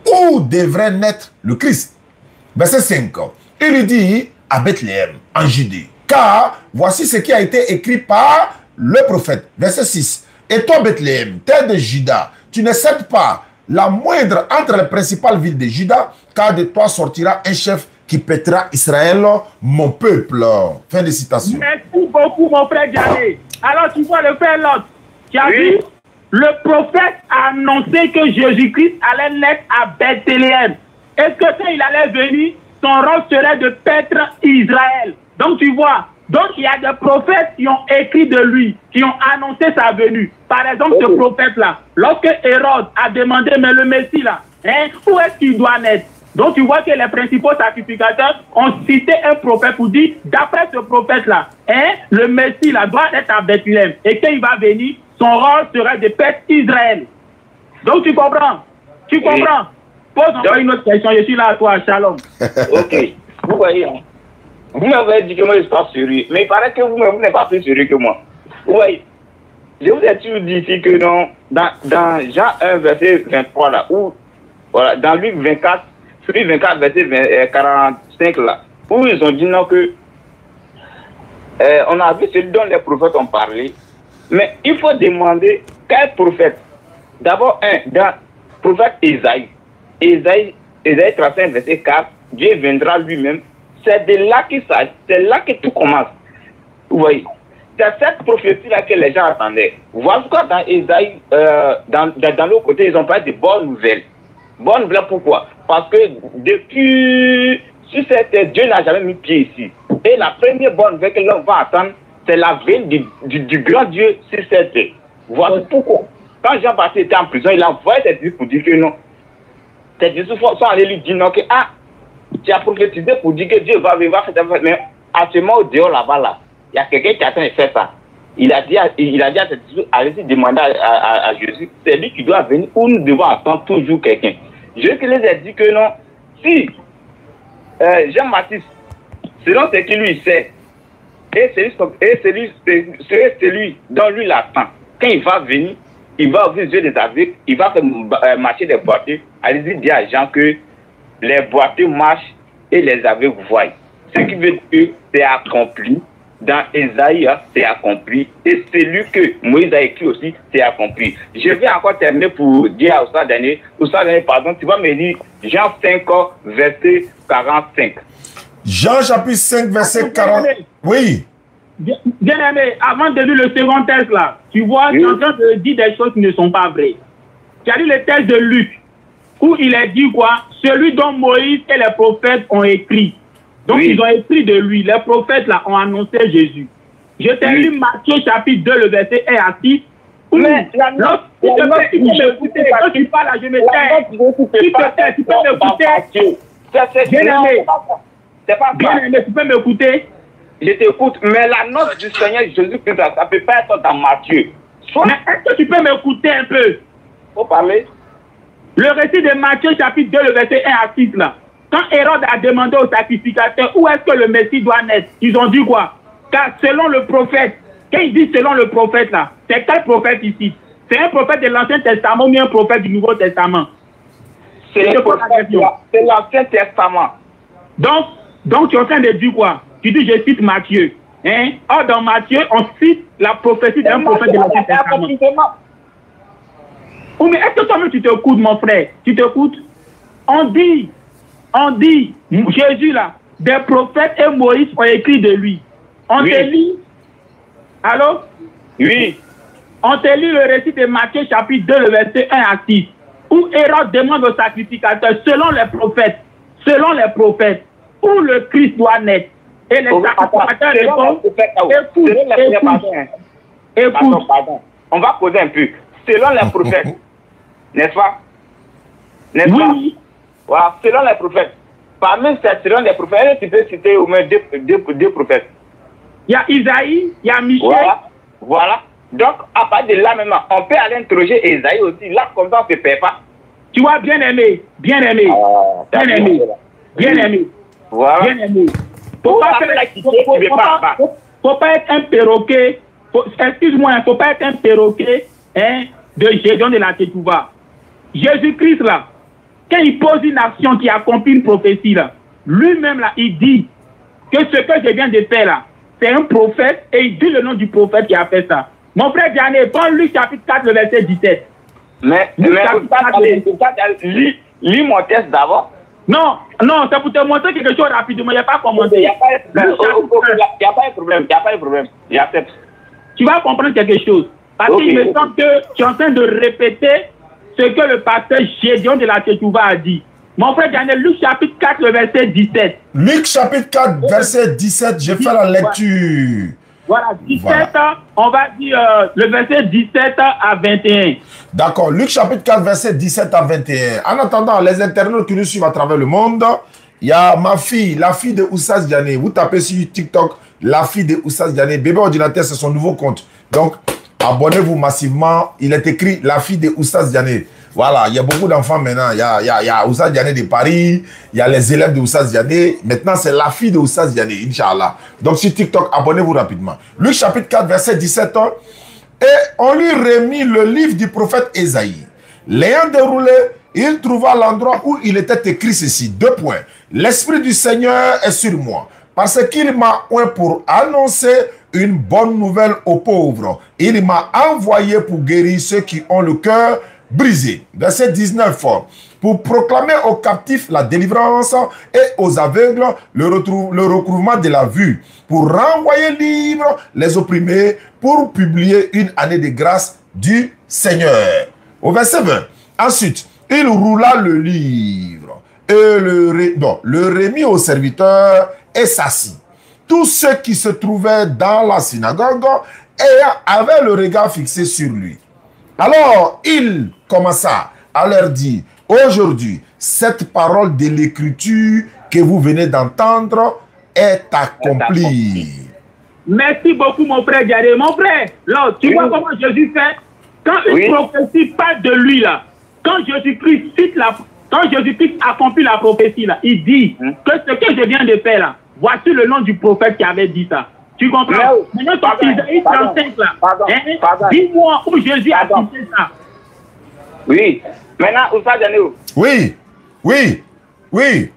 où devrait naître le Christ. Verset 5. Il lui dit à Bethléem, en Judée, car voici ce qui a été écrit par le prophète. Verset 6. Et toi, Bethléem, terre de Juda, tu ne cèdes pas la moindre entre les principales villes de Juda, car de toi sortira un chef qui pètera Israël, mon peuple. Fin de citation. Merci beaucoup, mon frère Diané. Alors, tu vois le frère Lot, qui a dit, le prophète a annoncé que Jésus-Christ allait naître à Bethléem. Est-ce que quand il allait venir, son rôle serait de paître Israël? Donc, tu vois, donc il y a des prophètes qui ont écrit de lui, qui ont annoncé sa venue. Par exemple, ce prophète-là, lorsque Hérode a demandé, mais le Messie là, hein, où est-ce qu'il doit naître? Donc tu vois que les principaux sacrificateurs ont cité un prophète pour dire, d'après ce prophète-là, hein, le Messie là doit être à Bethléem. Et quand il va venir, son rôle sera de paître Israël. Donc tu comprends? Tu comprends? Pose encore une autre question, je suis là à toi, Shalom. Ok, vous voyez, vous m'avez dit que moi je suis pas sérieux, mais il paraît que vous n'êtes pas plus sérieux que moi. Vous voyez, je vous ai toujours dit ici que non, dans Jean 1, verset 23 là, où, voilà, dans Luc 24, Luc 24, verset 45 là, où ils ont dit non que, on a vu celui dont les prophètes ont parlé, mais il faut demander quel prophète. D'abord, dans le prophète Isaïe 35, verset 4, Dieu viendra lui-même. C'est de là qu'il s'agit, c'est là que tout commence. Vous voyez, c'est cette prophétie-là que les gens attendaient. Voilà pourquoi dans Isaïe, dans l'autre côté, ils ont parlé de bonnes nouvelles. Bonnes nouvelles, pourquoi? Parce que depuis, sur cette terre, Dieu n'a jamais mis pied ici. Et la première bonne nouvelle que l'on va attendre, c'est la venue du grand Dieu sur cette terre. Voilà pourquoi. Quand Jean-Baptiste était en prison, il a envoyé ses disciples pour dire que non. Ses disciples sont allés lui dire non, que tu as prophétisé pour dire que Dieu va faire ça. Mais actuellement, au dehors là-bas, là, il y a quelqu'un qui est en train de faire ça. Il a dit à ses disciples, allez-y demander à Jésus, c'est lui qui doit venir ou nous devons attendre toujours quelqu'un. Je les ai dit que non, si Jean-Baptiste selon ce qu'il lui sait, et celui dont lui l'attend. Quand il va venir, il va ouvrir les yeux des aveugles, il va faire marcher des boiteux. Allez-y dire à Jean que les boiteux marchent et les aveugles voient. Ce qui veut dire que c'est accompli. Dans Ésaïe, c'est accompli. Et celui que Moïse a écrit aussi, c'est accompli. Je vais encore terminer pour dire à Oustaz Daniel, pardon, tu vas me lire Jean 5, verset 45. Jean chapitre 5, verset 40. Oui. Bien aimé, avant de lire le second texte là, tu vois, tu es en train de dire des choses qui ne sont pas vraies. Tu as lu le texte de Luc, où il est dit quoi? Celui dont Moïse et les prophètes ont écrit. Donc, ils ont écrit de lui. Les prophètes, là, ont annoncé Jésus. Je t'ai lu Matthieu, chapitre 2, le verset 1 à 6. Mais la note, tu peux m'écouter. Quand tu parles, là, je me tais. Tu peux m'écouter. Bien-aimé, tu peux m'écouter. Je t'écoute, mais la note du Seigneur Jésus-Christ, ça ne peut pas être dans Matthieu. Mais est-ce que tu peux m'écouter un peu? Faut parler. Le récit de Matthieu, chapitre 2, le verset 1 à 6, là. Quand Hérode a demandé aux sacrificateurs où est-ce que le Messie doit naître, ils ont dit quoi? Car selon le prophète, quand il dit selon le prophète là, c'est quel prophète ici? C'est un prophète de l'Ancien Testament ou bien un prophète du Nouveau Testament? C'est l'Ancien Testament. Donc tu es en train de dire quoi? Tu dis je cite Matthieu. Hein? Or dans Matthieu, on cite la prophétie d'un prophète de l'Ancien Testament. Oui, mais est-ce que toi-même tu t'écoutes, mon frère? Tu t'écoutes? On dit, Jésus là, des prophètes et Moïse ont écrit de lui. On te lit, allô? Oui. On te lit le récit de Matthieu chapitre 2, le verset 1 à 6, où Hérode demande aux sacrificateurs, selon les prophètes, où le Christ doit naître. Et les sacrificateurs répondent, écoute. On va poser un peu. Selon les prophètes, n'est-ce pas? N'est-ce pas? Voilà, selon les prophètes. Parmi ces selon les prophètes, tu peux citer au moins deux prophètes. Il y a Isaïe, il y a Michel. Voilà. Donc, à partir de là maintenant, on peut aller interroger Isaïe aussi. Là, comme ça, on ne se perd pas. Tu vois, bien aimé. Voilà. Bien aimé. Faut pas être un perroquet. Excuse-moi, faut pas être un perroquet de Gédéon de la Tétouva. Jésus-Christ, là, quand il pose une action qui accomplit une prophétie, là, lui-même, là, il dit que ce que je viens de faire, là, c'est un prophète, et il dit le nom du prophète qui a fait ça. Mon frère Diané, prends Luc chapitre 4, le verset 17. Lis mon texte d'abord. Non, c'est pour te montrer quelque chose rapidement, il n'y a pas commenté. Il n'y a pas de problème. Tu vas comprendre quelque chose. Parce qu'il me semble que tu es en train de répéter ce que le pasteur Gédéon de la Tétouva a dit. Mon frère Daniel, Luc chapitre 4, le verset 17. Luc chapitre 4, verset 17, je fais la lecture. Voilà, 17, on va dire le verset 17 à 21. D'accord, Luc chapitre 4, verset 17 à 21. En attendant, les internautes qui nous suivent à travers le monde, il y a ma fille, la fille de Oustaz Diané. Vous tapez sur TikTok, la fille de Oustaz Diané. Bébé ordinateur, c'est son nouveau compte. Donc, abonnez-vous massivement. Il est écrit la fille de Oustaz Diané. Voilà, il y a beaucoup d'enfants maintenant. Il y a Oustaz Diané de Paris, il y a les élèves de Oustaz Diané. Maintenant, c'est la fille de Oustaz Diané, Inch'Allah. Donc, sur TikTok, abonnez-vous rapidement. Luc chapitre 4, verset 17. Et on lui remit le livre du prophète Ésaïe. L'ayant déroulé, il trouva l'endroit où il était écrit ceci. 2 points. L'Esprit du Seigneur est sur moi, parce qu'il m'a oint pour annoncer une bonne nouvelle aux pauvres. Il m'a envoyé pour guérir ceux qui ont le cœur brisé. Verset 19. Pour proclamer aux captifs la délivrance et aux aveugles le recouvrement de la vue. Pour renvoyer libres les opprimés. Pour publier une année de grâce du Seigneur. Au verset 20. Ensuite, il roula le livre et le remit au serviteur et s'assit. Tous ceux qui se trouvaient dans la synagogue avaient le regard fixé sur lui. Alors, il commença à leur dire, aujourd'hui, cette parole de l'écriture que vous venez d'entendre est accomplie. Merci beaucoup, mon frère Diaré. Mon frère, là, tu vois comment Jésus fait? Quand une prophétie parle de lui, là, quand Jésus-Christ accomplit la prophétie, là, il dit que ce que je viens de faire, là, voici le nom du prophète qui avait dit ça. Tu comprends? Maintenant, ton Isaïe 35 là, dis-moi où Jésus a cité ça. Oui. Maintenant, où ça, Daniel? Oui. Oui. Oui.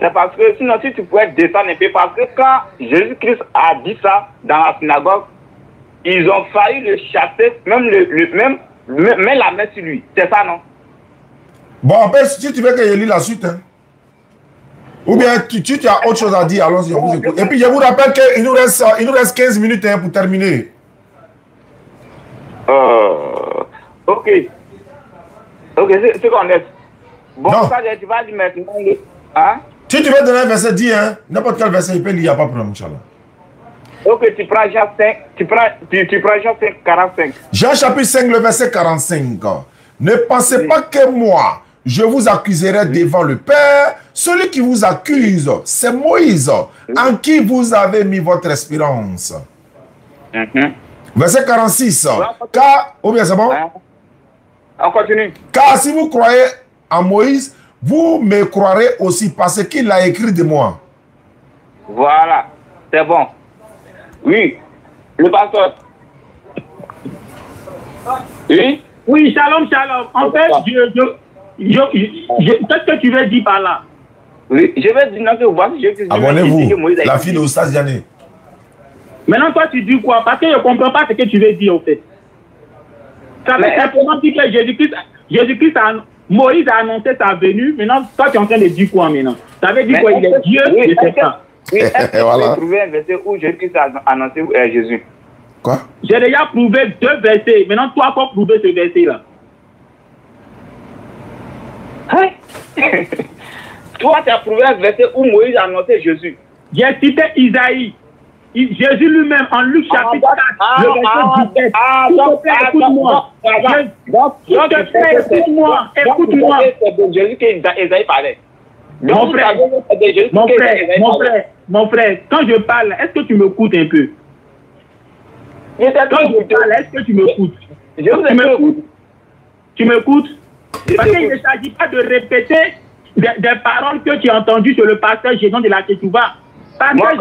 C'est parce que sinon, si tu pouvais descendre un peu, parce que quand Jésus-Christ a dit ça dans la synagogue, ils ont failli le chasser, même la main sur lui. C'est ça, non? Bon, après, si tu veux que je lis la suite, hein? Ou bien tu as autre chose à dire, allons-y, on vous écoute. Et puis je vous rappelle qu'il nous reste 15 minutes hein, pour terminer. Ok. Ok, c'est qu'on est. Bon, non. Ça, tu vas dire maintenant. Hein? Si tu veux donner un verset, dis, hein, n'importe quel verset, il peut lire, il n'y a pas de problème, Inch'Allah. Ok, tu prends Jean 5, tu prends Jean 5, 45. Jean chapitre 5, le verset 45. Ne pensez pas que moi, je vous accuserai devant le Père. Celui qui vous accuse, c'est Moïse, en qui vous avez mis votre espérance. Verset 46. Car, ou bien c'est bon? On continue. Car si vous croyez en Moïse, vous me croirez aussi parce qu'il a écrit de moi. Voilà, c'est bon. Oui, le pasteur. Oui? Oui, shalom, shalom. En fait, qu'est-ce que tu veux dire par là? Oui, je vais dire non, que voici, abonnez-vous, la fille de Oustaz Diané. Maintenant, toi, tu dis quoi? Parce que je ne comprends pas ce que tu veux dire, en fait. Ça veut simplement dire que Jésus-Christ Moïse a annoncé sa venue. Maintenant, toi, tu es en train de dire quoi maintenant? Ça veut dire quoi? Il est Dieu, je ne sais pas. Oui, est-ce que tu peux trouver un verset où Jésus-Christ a annoncé Jésus? Quoi? J'ai déjà prouvé 2 versets. Maintenant, toi, faut prouver ce verset-là. Hein? Toi, tu as prouvé un verset où Moïse a annoncé Jésus. J'ai cité Isaïe. Jésus lui-même, en Luc chapitre 4, le verset 17. Écoute-moi. S'il te plaît, écoute-moi. Écoute-moi. C'est de Jésus qu'Isaïe parlait. Mon frère, quand je parle, est-ce que tu m'écoutes un peu? Quand je parle, est-ce que tu m'écoutes? Tu m'écoutes? Parce qu'il ne s'agit pas de répéter des paroles que tu as entendues sur le pasteur Gédon de la Ketouba. Non, s'il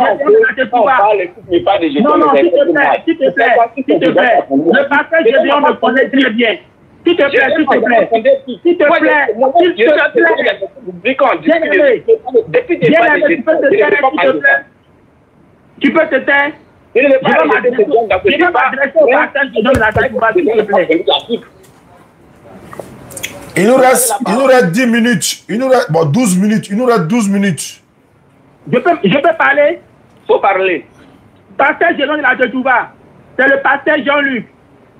te plaît. Le pasteur Gédéon me connaît très bien. S'il te plaît. Tu peux te taire. Je vais m'adresser au pasteur Gédéon de la Ketouba, s'il te plaît. Il nous reste 10 minutes. Il nous reste 12 minutes. Il nous reste 12 minutes. Je peux parler? Faut parler. Pasteur Gédéon de la Ketouba, c'est le pasteur Jean-Luc.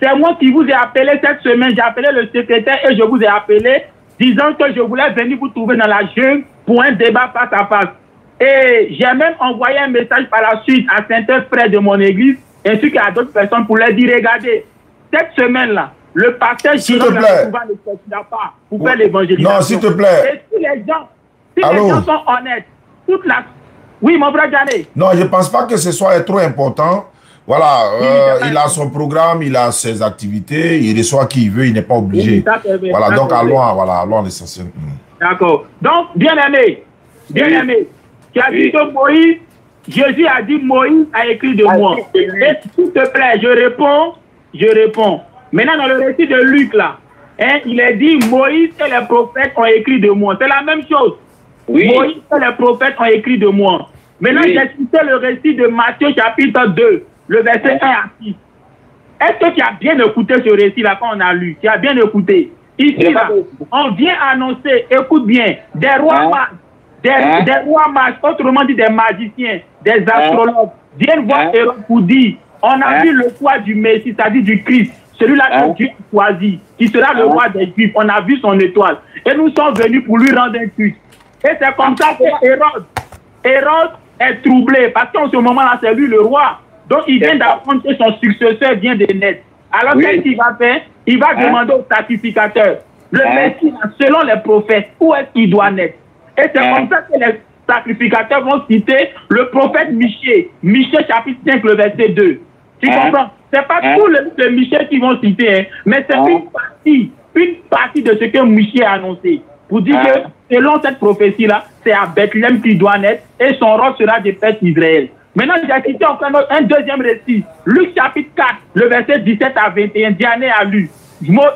C'est moi qui vous ai appelé cette semaine. J'ai appelé le secrétaire et je vous ai appelé disant que je voulais venir vous trouver dans la jungle pour un débat face à face. Et j'ai même envoyé un message par la suite à certains frères de mon église ainsi qu'à d'autres personnes pour leur dire, regardez, cette semaine-là, le pasteur Gédéon de la Ketouba ne sortira pas pour faire l'évangélisation. Non, s'il te plaît. Et si les gens sont honnêtes, oui, mon frère Jané. Non, je ne pense pas que ce soit trop important. Voilà, il a son programme, il a ses activités, il reçoit qui il veut, il n'est pas obligé. Oui, voilà, donc allons à l'essentiel. D'accord. Donc, bien-aimé, tu as dit que Moïse, Jésus a dit Moïse a écrit de moi. Et s'il te plaît, je réponds. Maintenant, dans le récit de Luc, là, il est dit Moïse et les prophètes ont écrit de moi. C'est la même chose. Oui. Moïse et les prophètes ont écrit de moi. Maintenant, j'ai cité le récit de Matthieu chapitre 2, le verset 1 à 6. Est-ce que tu as bien écouté ce récit-là quand on a lu? Tu as bien écouté? Ici, là, on vient annoncer, écoute bien, des rois mages, des rois mages, autrement dit des magiciens, des astrologues, viennent voir Hérode pour dire, on a vu le roi du Messie, c'est-à-dire du Christ, celui-là que Dieu a choisi, qui sera le roi des Juifs. On a vu son étoile. Et nous sommes venus pour lui rendre un culte. Et c'est comme ça que Hérode est troublé, parce qu'en ce moment-là, c'est lui le roi. Donc, il vient d'apprendre que son successeur vient de naître. Alors, qu'est-ce qu'il va faire? Il va demander au sacrificateur, le Messie, selon les prophètes, où est-ce qu'il doit naître? Et c'est comme ça que les sacrificateurs vont citer le prophète Michée. Michée, chapitre 5, le verset 2. Tu comprends? Ce n'est pas tous les Michée qui vont citer, mais c'est une partie de ce que Michée a annoncé. pour dire que selon cette prophétie-là, c'est à Bethléem qu'il doit naître et son roi sera des pères d'Israël. Maintenant, j'ai cité encore un deuxième récit. Luc chapitre 4, le verset 17 à 21. Diane a lu.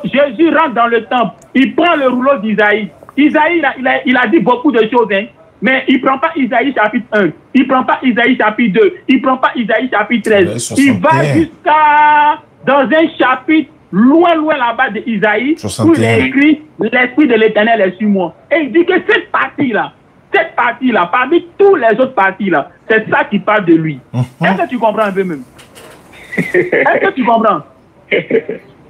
Jésus rentre dans le temple. Il prend le rouleau d'Isaïe. Isaïe, il a dit beaucoup de choses, hein. Mais il ne prend pas Isaïe chapitre 1. Il ne prend pas Isaïe chapitre 2. Il ne prend pas Isaïe chapitre 13. Il va jusqu'à dans un chapitre loin là-bas de Isaïe où il est écrit « L'Esprit de l'Éternel est sur moi ». Et il dit que cette partie-là, parmi tous les autres parties-là, c'est ça qui parle de lui. Est-ce que tu comprends un peu même? Est-ce que tu comprends?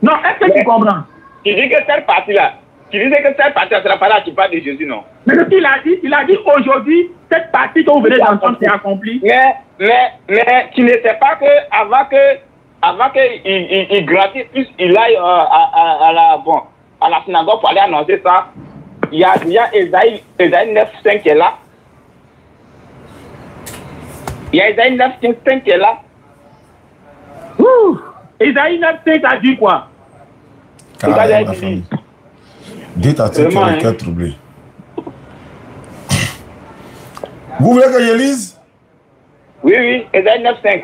Non, est-ce que tu comprends? Tu dis que cette partie-là, tu disais que cette partie-là, c'est la parole qui parle de Jésus, non? Mais ce qu'il a dit aujourd'hui, cette partie que vous venez d'entendre s'est accomplie. Mais tu ne sais pas que avant qu'il grattisse plus, il aille à la synagogue pour aller annoncer ça, il y a Ésaïe 9.5 qui est là. Il y a Ésaïe 9.5 qui est là. Ésaïe 9.5 a dit quoi? Dites à tout le cœur troublé. Vous voulez que je lise? Oui, Ésaïe 9.5.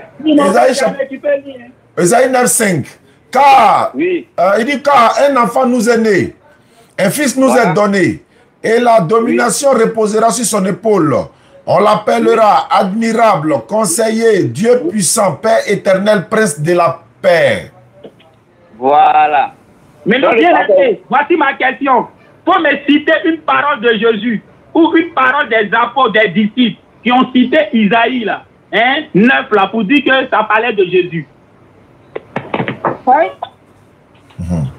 Ésaïe 9.5. Car, il dit, car un enfant nous est né, un fils nous est donné, et la domination reposera sur son épaule. On l'appellera admirable, conseiller, Dieu puissant, Père éternel, prince de la paix. Voilà. Maintenant, bien resté, voici ma question. Faut me citer une parole de Jésus ou une parole des apôtres, des disciples qui ont cité Isaïe là, 9 là, pour dire que ça parlait de Jésus. Oui.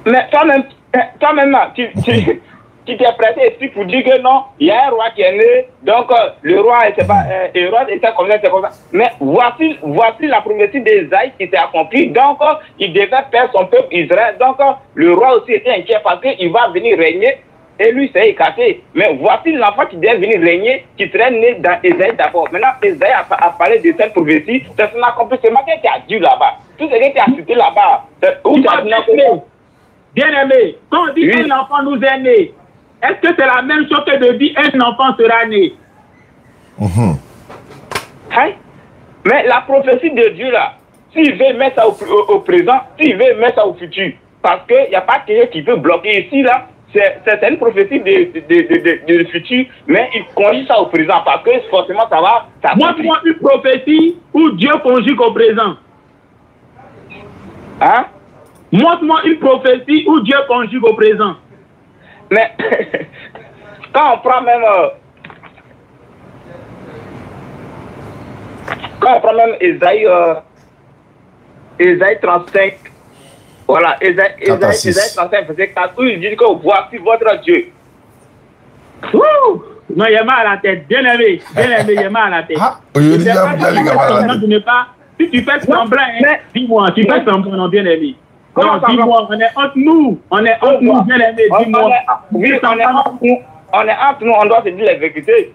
Mais toi-même, tu t'es prêté ici pour dire que non, il y a un roi qui est né, donc le roi était comme ça. Mais voici la prophétie d'Ésaïe qui s'est accomplie. Donc, il devait faire son peuple Israël. Donc, le roi aussi était inquiet parce qu'il va venir régner et lui s'est écarté. Mais voici l'enfant qui devait venir régner, qui serait né dans Ésaïe d'abord. Maintenant, Ésaïe a parlé de cette prophétie. C'est son accomplissement qui a dit là-bas. Tout ce qui a cité là-bas. Bien aimé, quand on dit un enfant nous est né, est-ce que c'est la même chose que de dire un enfant sera né? Mais la prophétie de Dieu là, s'il veut mettre ça au présent, s'il veut mettre ça au futur, parce qu'il n'y a pas quelqu'un qui peut bloquer ici là, c'est une prophétie de futur, mais il conjugue ça au présent, parce que forcément ça va... Montre-moi une prophétie où Dieu conjugue au présent. Montre-moi une prophétie où Dieu conjugue au présent. Mais quand on prend même Ésaïe 35, voilà, Ésaïe 35, verset 4, où il dit que voici votre Dieu. Non, il y a mal à la tête, bien aimé, il y a mal à la tête. Si tu fais semblant, dis-moi, tu fais semblant, non, bien aimé. Non, dis-moi, on est entre nous, bien aimé, dis-moi. Oui, on est entre nous, on doit se dire la vérité.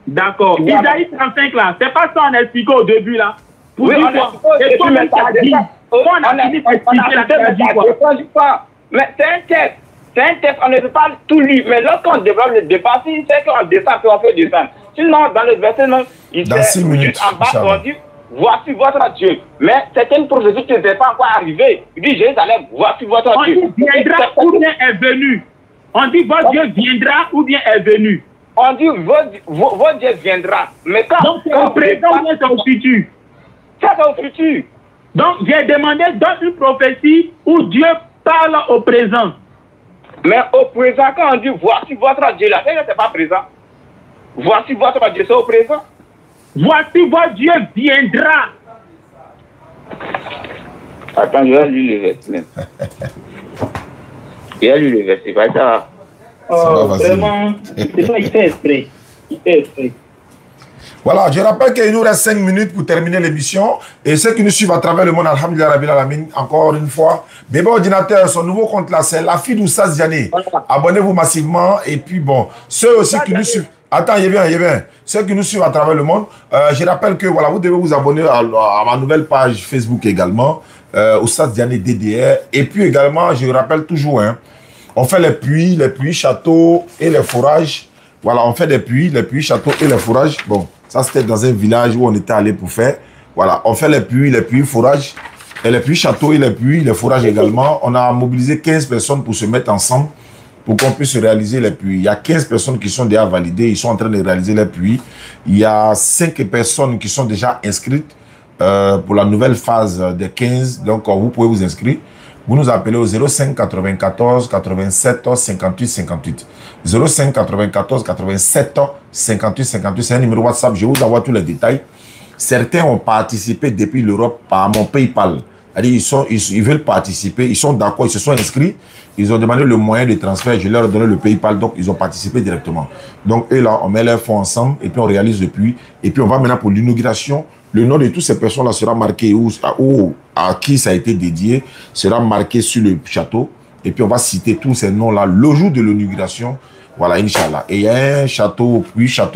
D'accord. Isaïe 35 là, c'est pas ça on a expliqué au début là. Pour dire quoi? Et toi, même t'as dit. On a fini d'expliquer la tragédie quoi. Mais c'est un texte, on ne peut pas tout lire. Mais lorsqu'on développe le débat, si c'est qu'on descend, on fait descendre. Sinon, dans le verset, dans 6 minutes, en bas, on dit voici votre Dieu. Mais c'est une prophétie qui n'était pas encore arrivée. Il dit Jérusalem, voici votre Dieu. On dit viendra ou bien est venu. On dit votre Dieu viendra ou bien est venu. On dit votre Dieu viendra. Mais quand. Donc c'est au présent ou bien c'est au futur. Ça c'est au futur. Donc j'ai demandé dans une prophétie où Dieu parle au présent. Mais au présent, quand on dit voici votre Dieu, là, c'est pas présent. Voici votre Dieu, c'est au présent. Voici votre Dieu viendra. Attends, je vais lire le verset. Je vais lire le verset, pas ça. Vraiment, c'est pas, il fait exprès. Voilà, je rappelle qu'il nous reste 5 minutes pour terminer l'émission. Et ceux qui nous suivent à travers le monde, alhamdulillah rabbil alamin, encore une fois. Bébé Ordinateur, son nouveau compte là, c'est la fille d'Oussaz Diané. Abonnez-vous massivement. Et puis bon, ceux aussi qui nous suivent. Attends, il est bien. Ceux qui nous suivent à travers le monde, je rappelle que voilà, vous devez vous abonner à ma nouvelle page Facebook également, Oussaz Diané DDR. Et puis également, je rappelle toujours, On fait les puits, châteaux et les forages. Voilà, on fait des puits, châteaux et les forages. Bon, ça c'était dans un village où on était allé pour faire. Voilà, on fait les puits, forages. Et les puits châteaux et les forages également. On a mobilisé 15 personnes pour se mettre ensemble pour qu'on puisse réaliser les puits. Il y a 15 personnes qui sont déjà validées. Ils sont en train de réaliser les puits. Il y a 5 personnes qui sont déjà inscrites pour la nouvelle phase des 15. Donc, vous pouvez vous inscrire. Vous nous appelez au 05 94 87 58 58. 05 94 87 58 58. C'est un numéro WhatsApp. Je vous envoie tous les détails. Certains ont participé depuis l'Europe par mon PayPal. Ils veulent participer, ils sont d'accord, ils se sont inscrits. Ils ont demandé le moyen de transfert. Je leur ai donné le PayPal, donc ils ont participé directement. Donc, et là, on met leurs fonds ensemble et puis on réalise le puits. Et puis, on va maintenant pour l'inauguration. Le nom de toutes ces personnes-là sera marqué à qui ça a été dédié, sera marqué sur le château. Et puis, on va citer tous ces noms-là le jour de l'inauguration. Voilà, Inch'Allah. Et il y a un château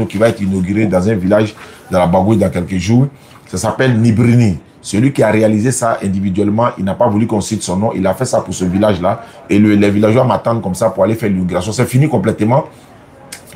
qui va être inauguré dans un village de la Bagoué dans quelques jours. Ça s'appelle Nibrini. Celui qui a réalisé ça individuellement, il n'a pas voulu qu'on cite son nom. Il a fait ça pour ce village-là. Et les villageois m'attendent comme ça pour aller faire l'inauguration. C'est fini complètement.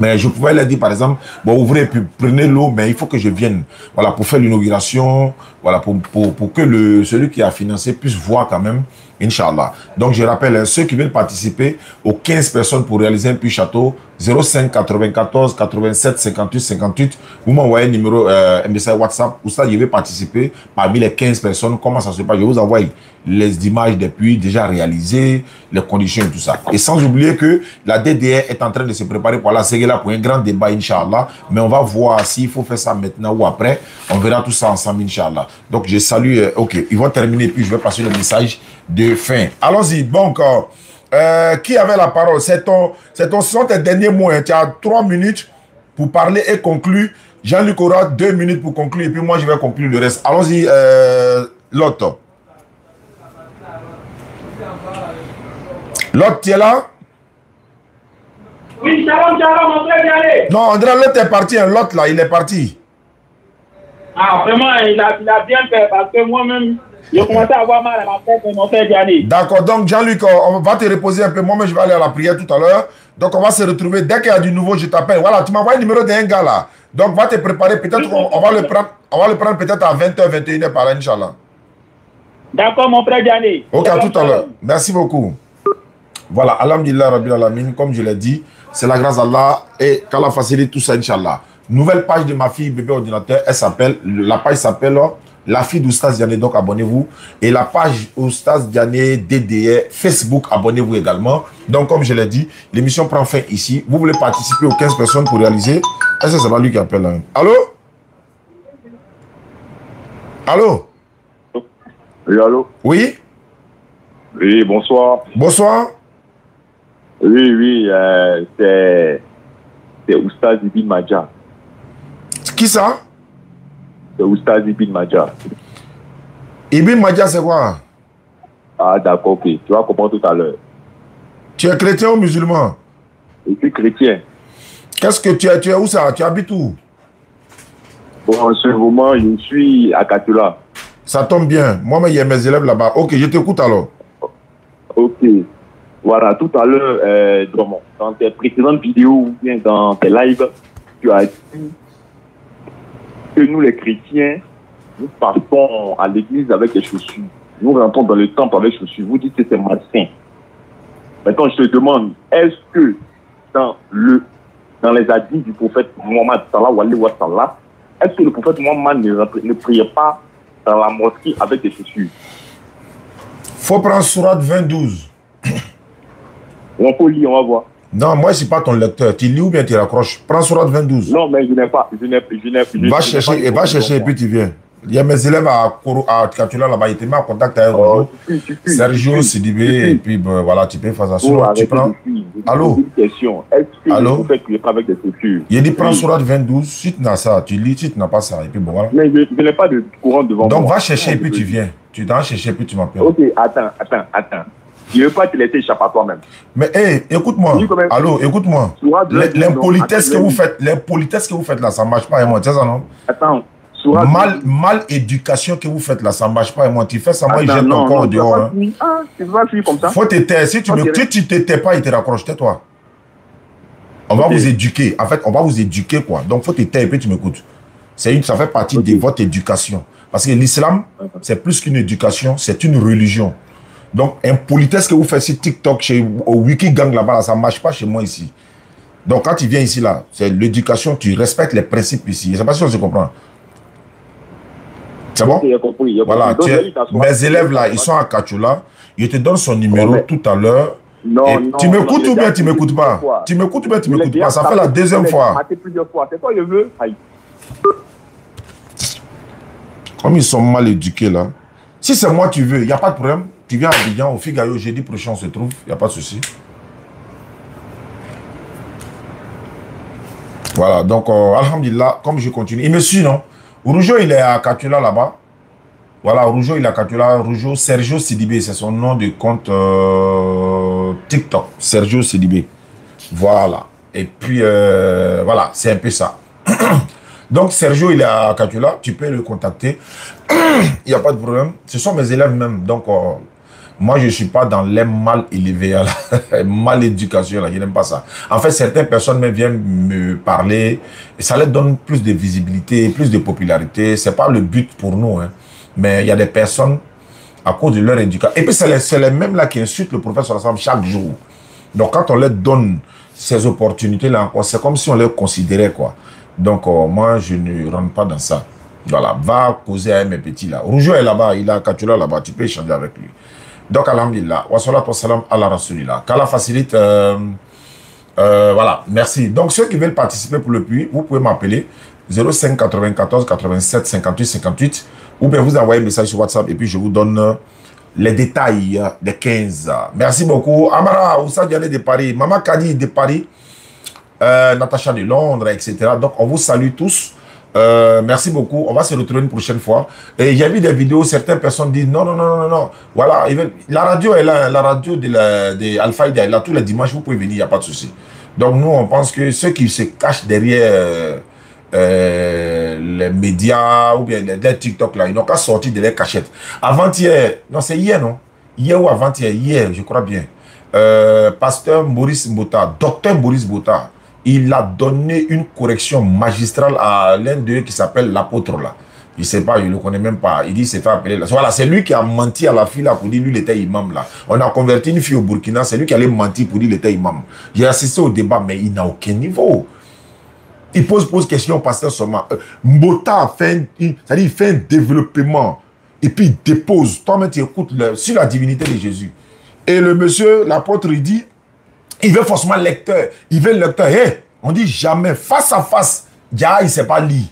Mais je pouvais leur dire, par exemple, bon, ouvrez, puis prenez l'eau, mais il faut que je vienne. Voilà, pour faire l'inauguration. Voilà, pour que celui qui a financé puisse voir quand même. Inch'Allah. Donc, je rappelle, ceux qui veulent participer aux 15 personnes pour réaliser un puits château, 05 94 87 58 58. Vous m'envoyez un message WhatsApp où ça, je vais participer parmi les 15 personnes. Comment ça se passe? Je vous envoie les images des puits déjà réalisés, les conditions et tout ça. Et sans oublier que la DDR est en train de se préparer pour la Séguéla pour un grand débat, Inch'Allah. Mais on va voir s'il faut faire ça maintenant ou après. On verra tout ça ensemble, Inch'Allah. Donc, je salue. OK, ils vont terminer, puis je vais passer le message de fin. Allons-y. Donc, qui avait la parole? Ce sont tes derniers mots. Hein. Tu as 3 minutes pour parler et conclure. Jean-Luc aura 2 minutes pour conclure et puis moi, je vais conclure le reste. Allons-y, Lot. Lot, tu es là? Oui, shalom, André, viens aller. Non, André, l'autre est parti. Hein. L'autre, là, il est parti. Ah, vraiment, il a bien fait parce que moi-même, j'ai commencé à avoir mal à ma tête et mon frère Diané. D'accord, donc Jean-Luc, on va te reposer un peu. Moi-même, je vais aller à la prière tout à l'heure. Donc, on va se retrouver. Dès qu'il y a du nouveau, je t'appelle. Voilà, tu m'envoies le numéro d'un gars là. Donc, va te préparer. Peut-être qu'on va le prendre peut-être à 20h, 21h par là, Inch'Allah. D'accord, mon frère Diané. Ok, à tout à l'heure. Merci beaucoup. Voilà, Alhamdulillah, Rabbil Alamin, comme je l'ai dit, c'est la grâce d'Allah et qu'Allah facilite tout ça, Inch'Allah. Nouvelle page de ma fille bébé ordinateur, la page s'appelle La fille d'Oustaz Diané, donc abonnez-vous. Et la page Oustaz Diané DDR Facebook, abonnez-vous également. Donc comme je l'ai dit, l'émission prend fin ici. Vous voulez participer aux 15 personnes pour réaliser? Est-ce que c'est pas lui qui appelle? Hein? Allô? Allô? Oui, allô? Oui? Oui, bonsoir. Bonsoir. Oui, c'est Oustaz Ibn Madja. Qui ça? C'est Oustaz Ibn Madja. Ibn Madja, c'est quoi? Ah, d'accord, ok. Tu vas comprendre tout à l'heure. Tu es chrétien ou musulman? Je suis chrétien. Qu'est-ce que tu es où ça? Tu habites où? Bon, en ce moment, je suis à Katula. Ça tombe bien. Moi-même, il y a mes élèves là-bas. Ok, je t'écoute alors. Ok. Voilà, tout à l'heure, dans tes précédentes vidéos ou bien dans tes lives, tu as dit que nous, les chrétiens, nous partons à l'église avec des chaussures. Nous rentrons dans le temple avec des chaussures. Vous dites que c'est malsain. Maintenant, je te demande, est-ce que dans les hadiths du prophète Mohammed sallallahu alayhi wa sallam, est-ce que le prophète Mohammed ne priait pas dans la mosquée avec des chaussures? Faut prendre Sourate 22. On peut lire, on va voir. Non, moi, je ne suis pas ton lecteur. Tu lis ou bien tu raccroches? Prends Sourate 22. Non, mais je n'ai pas. Va chercher et puis tu viens. Il y a mes élèves à Katula là-bas. Ils étaient mis en contact avec Sergio Sidibé. Et puis voilà, tu peux faire ça. Tu prends. Allô? Question. Est-ce que vous faites pas avec des chaussures? Il dit prends Sourate 22. Si tu n'as ça, tu lis. Si tu n'as pas ça. Et puis bon, voilà. Mais je n'ai pas de courant devant moi. Donc va chercher et puis tu viens. Tu dois chercher et puis tu m'appelles. Ok, attends. Je ne veux pas te laisser échapper à toi-même. Mais hey, écoute-moi. Allô, écoute-moi. L'impolitesse que vous faites là, ça ne marche pas. Moi, tu sais ça, non? Attends. Mal éducation que vous faites là, ça ne marche pas. Et moi, tu fais ça, moi, il jette ton corps dehors. Hein. Tu vas suivre comme ça. Faut te taire. Si tu ne te tais pas, il te raccroche. Tais-toi. On va vous éduquer. En fait, on va vous éduquer, quoi. Donc, faut te taire et puis tu m'écoutes. Ça fait partie de votre éducation. Parce que l'islam, c'est plus qu'une éducation, c'est une religion. Donc, un politesse que vous faites sur TikTok, au Wikigang là-bas, ça ne marche pas chez moi ici. Donc, quand tu viens ici, là, c'est l'éducation, tu respectes les principes ici. Je ne sais pas si on se comprend. C'est bon? Voilà, mes élèves là, ils sont à Kachula. Je te donne son numéro tout à l'heure. Tu m'écoutes ou bien tu ne m'écoutes pas? Tu m'écoutes ou bien tu ne m'écoutes pas? Ça fait la deuxième fois. C'est quoi je veux? Comme ils sont mal éduqués là. Si c'est moi tu veux, il n'y a pas de problème. Tu viens à Abidjan, au Figaro, jeudi prochain on se trouve. Il n'y a pas de souci. Voilà, donc alhamdulillah, comme je continue. Il me suit, non? Rougeau, il est à Katula là-bas. Voilà, Rougeau, il est à Katula. Rougeau, Sergio Sidibé, c'est son nom de compte TikTok. Sergio Sidibé. Voilà. Et puis, voilà, c'est un peu ça. Donc, Sergio, il est à Katula. Tu peux le contacter. Il n'y a pas de problème. Ce sont mes élèves même. Donc, moi, je ne suis pas dans les mal élevés, mal éducation, là, je n'aime pas ça. En fait, certaines personnes même viennent me parler et ça leur donne plus de visibilité, plus de popularité. Ce n'est pas le but pour nous, hein. Mais il y a des personnes, à cause de leur éducation. Et puis, c'est les mêmes là qui insultent le prophète sallallahu alayhi wa sallam chaque jour. Donc, quand on leur donne ces opportunités-là, c'est comme si on les considérait, quoi. Donc, moi, je ne rentre pas dans ça. Voilà, va causer à mes petits là. Rougeau est là-bas, il a Katula là-bas, tu peux échanger avec lui. Donc, alhamdulillah, wa salatu wa salam ala rasulillah. Qu'Allah facilite, voilà, merci. Donc, ceux qui veulent participer pour le puits, vous pouvez m'appeler 05 94 87 58 58 ou bien vous envoyer un message sur WhatsApp et puis je vous donne les détails des 15. Merci beaucoup. Amara, Oussa Diané de Paris, Maman Kadi de Paris, Natacha de Londres, etc. Donc, on vous salue tous. Merci beaucoup. On va se retrouver une prochaine fois. Et il y a eu des vidéos, certaines personnes disent non, non, non, non, non. Voilà, la radio est là, la radio de Al-Fayda est là. Tous les dimanches, vous pouvez venir, il n'y a pas de souci. Donc nous, on pense que ceux qui se cachent derrière les médias ou bien les TikTok là, ils n'ont qu'à sortir de les cachettes. Avant-hier, non, c'est hier, non? Hier ou avant-hier, hier, je crois bien. Pasteur Maurice Mbota, docteur Maurice Mbota, il a donné une correction magistrale à l'un d'eux qui s'appelle l'apôtre là. Je ne sais pas, je ne le connais même pas. Il dit c'est fait appeler là. Voilà, c'est lui qui a menti à la fille là pour dire lui il était imam là. On a converti une fille au Burkina, c'est lui qui allait mentir pour dire qu'il était imam. J'ai assisté au débat, mais il n'a aucun niveau. Il pose question au pasteur Soma. Mbota a fait, c'est-à-dire il fait un développement et puis il dépose. Toi-même tu écoutes sur la divinité de Jésus. Et le monsieur, l'apôtre, il dit il veut forcément lecteur. Il veut lecteur. Hey, on dit jamais. Face à face. Dia, il ne sait pas lire.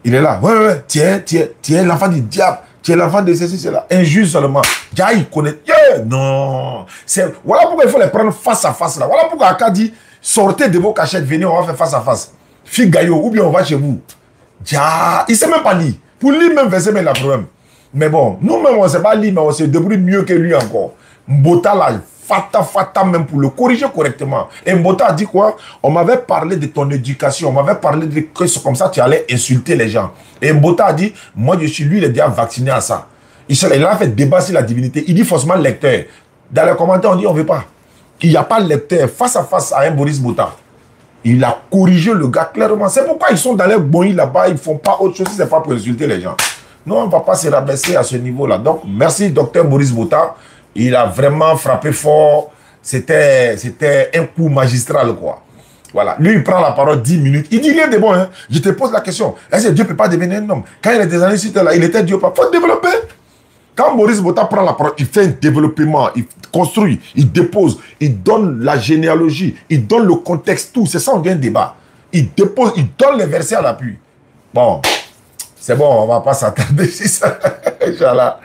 Il est là. Ouais, ouais. Tu es l'enfant du diable. Tu es l'enfant de ceci, c'est là. Injuste seulement. Dia, il connaît. Yeah, non. Voilà pourquoi il faut les prendre face à face là. Voilà pourquoi Aka dit sortez de vos cachettes, venez, on va faire face à face. Fille Gaillot, ou bien on va chez vous. Dia, il ne sait même pas lire. Pour lire même verset, mais il a problème. Mais bon, nous-mêmes, on ne sait pas lire, mais on se débrouille mieux que lui encore. Mbota là. Fata même pour le corriger correctement. Et Mbota a dit quoi? On m'avait parlé de ton éducation, on m'avait parlé de que c'est comme ça tu allais insulter les gens. Et Mbota a dit, moi je suis lui, il est déjà vacciné à ça. Il a fait débat sur la divinité. Il dit forcément lecteur. Dans les commentaires, on dit on ne veut pas. Il n'y a pas lecteur face à face à un Boris Mbota. Il a corrigé le gars clairement. C'est pourquoi ils sont dans les bons là-bas, ils ne font pas autre chose si ce n'est pas pour insulter les gens. Non, on ne va pas se rabaisser à ce niveau-là. Donc, merci, docteur Boris Mbota. Il a vraiment frappé fort. C'était un coup magistral, quoi. Voilà. Lui, il prend la parole 10 minutes. Il dit rien de bon, hein. Je te pose la question. Est-ce que Dieu ne peut pas devenir un homme? Quand il était des années, là, il était Dieu. Il faut développer. Quand Maurice Mbota prend la parole, il fait un développement. Il construit, il dépose, il donne la généalogie, il donne le contexte, tout. C'est ça, on vient de débat. Il dépose, il donne les versets à l'appui. Bon, c'est bon, on ne va pas s'attarder sur ça. Inch'Allah.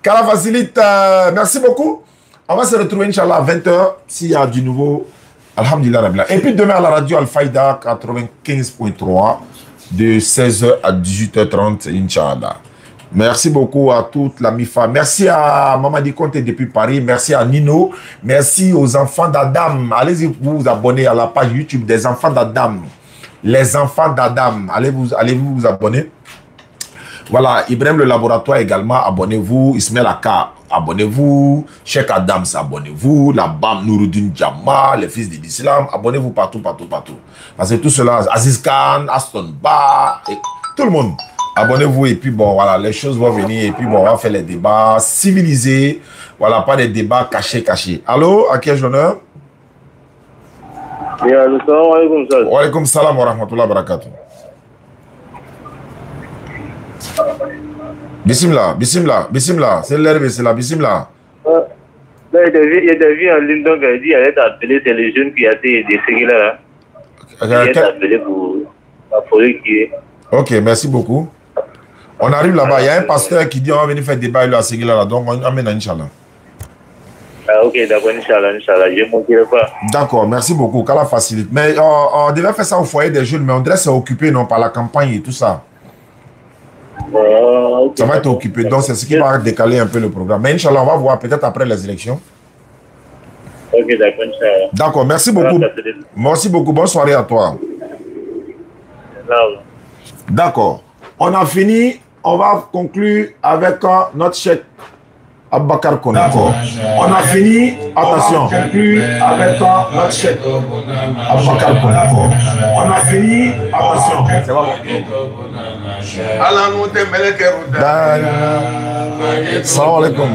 Qu'Allah facilite, merci beaucoup. On va se retrouver, Inch'Allah, à 20h, s'il y a du nouveau. Alhamdulillah. Et puis demain à la radio Al-Fayda 95.3, de 16h à 18h30, Inch'Allah. Merci beaucoup à toute la MIFA. Merci à Mamadi Conte depuis Paris. Merci à Nino. Merci aux enfants d'Adam. Allez-y vous abonner à la page YouTube des enfants d'Adam. Les enfants d'Adam. Allez-vous vous abonner. Voilà, Ibrahim le laboratoire également, abonnez-vous. Ismaël Aka, abonnez-vous. Cheikh Adams, abonnez-vous. La BAM Nouruddin Djamma, les fils de l'islam, abonnez-vous partout, partout, partout. Parce que tout cela, Aziz Khan, Aston Ba, et tout le monde, abonnez-vous. Et puis bon, voilà, les choses vont venir. Et puis bon, on va faire les débats civilisés. Voilà, pas des débats cachés. Allô, à qui ai-je l'honneur? Wa alaykoum salam wa rahmatullahi wa barakatuh. Bismillah, c'est l'herbe, c'est la bismillah. Il y a des vies en ligne, donc il dit qu'il allait t'appeler, c'est les jeunes qui a été décédés là. Il allait t'appeler pour la forêt qui est. Ok, merci beaucoup. On arrive là-bas, il y a un pasteur qui dit on va venir faire débat à Séguila là, donc on amène Inch'Allah. Ah ok, d'accord, Inch'Allah, je ne manquerai pas. D'accord, merci beaucoup, qu'Allah facilite. Mais on devait faire ça au foyer des jeunes, mais on devrait s'occuper non par la campagne et tout ça. Okay. Ça va être occupé, donc c'est ce qui va décaler un peu le programme. Mais Inch'Allah, on va voir peut-être après les élections. Ok, d'accord, Inch'Allah. D'accord, merci beaucoup. Merci beaucoup, bonne soirée à toi. D'accord, on a fini, on va conclure avec notre chef Abakar Kone. D'accord, on a fini, attention, conclure avec notre chef Abakar Kone. On a fini, attention, c'est bon. Salam alaikum.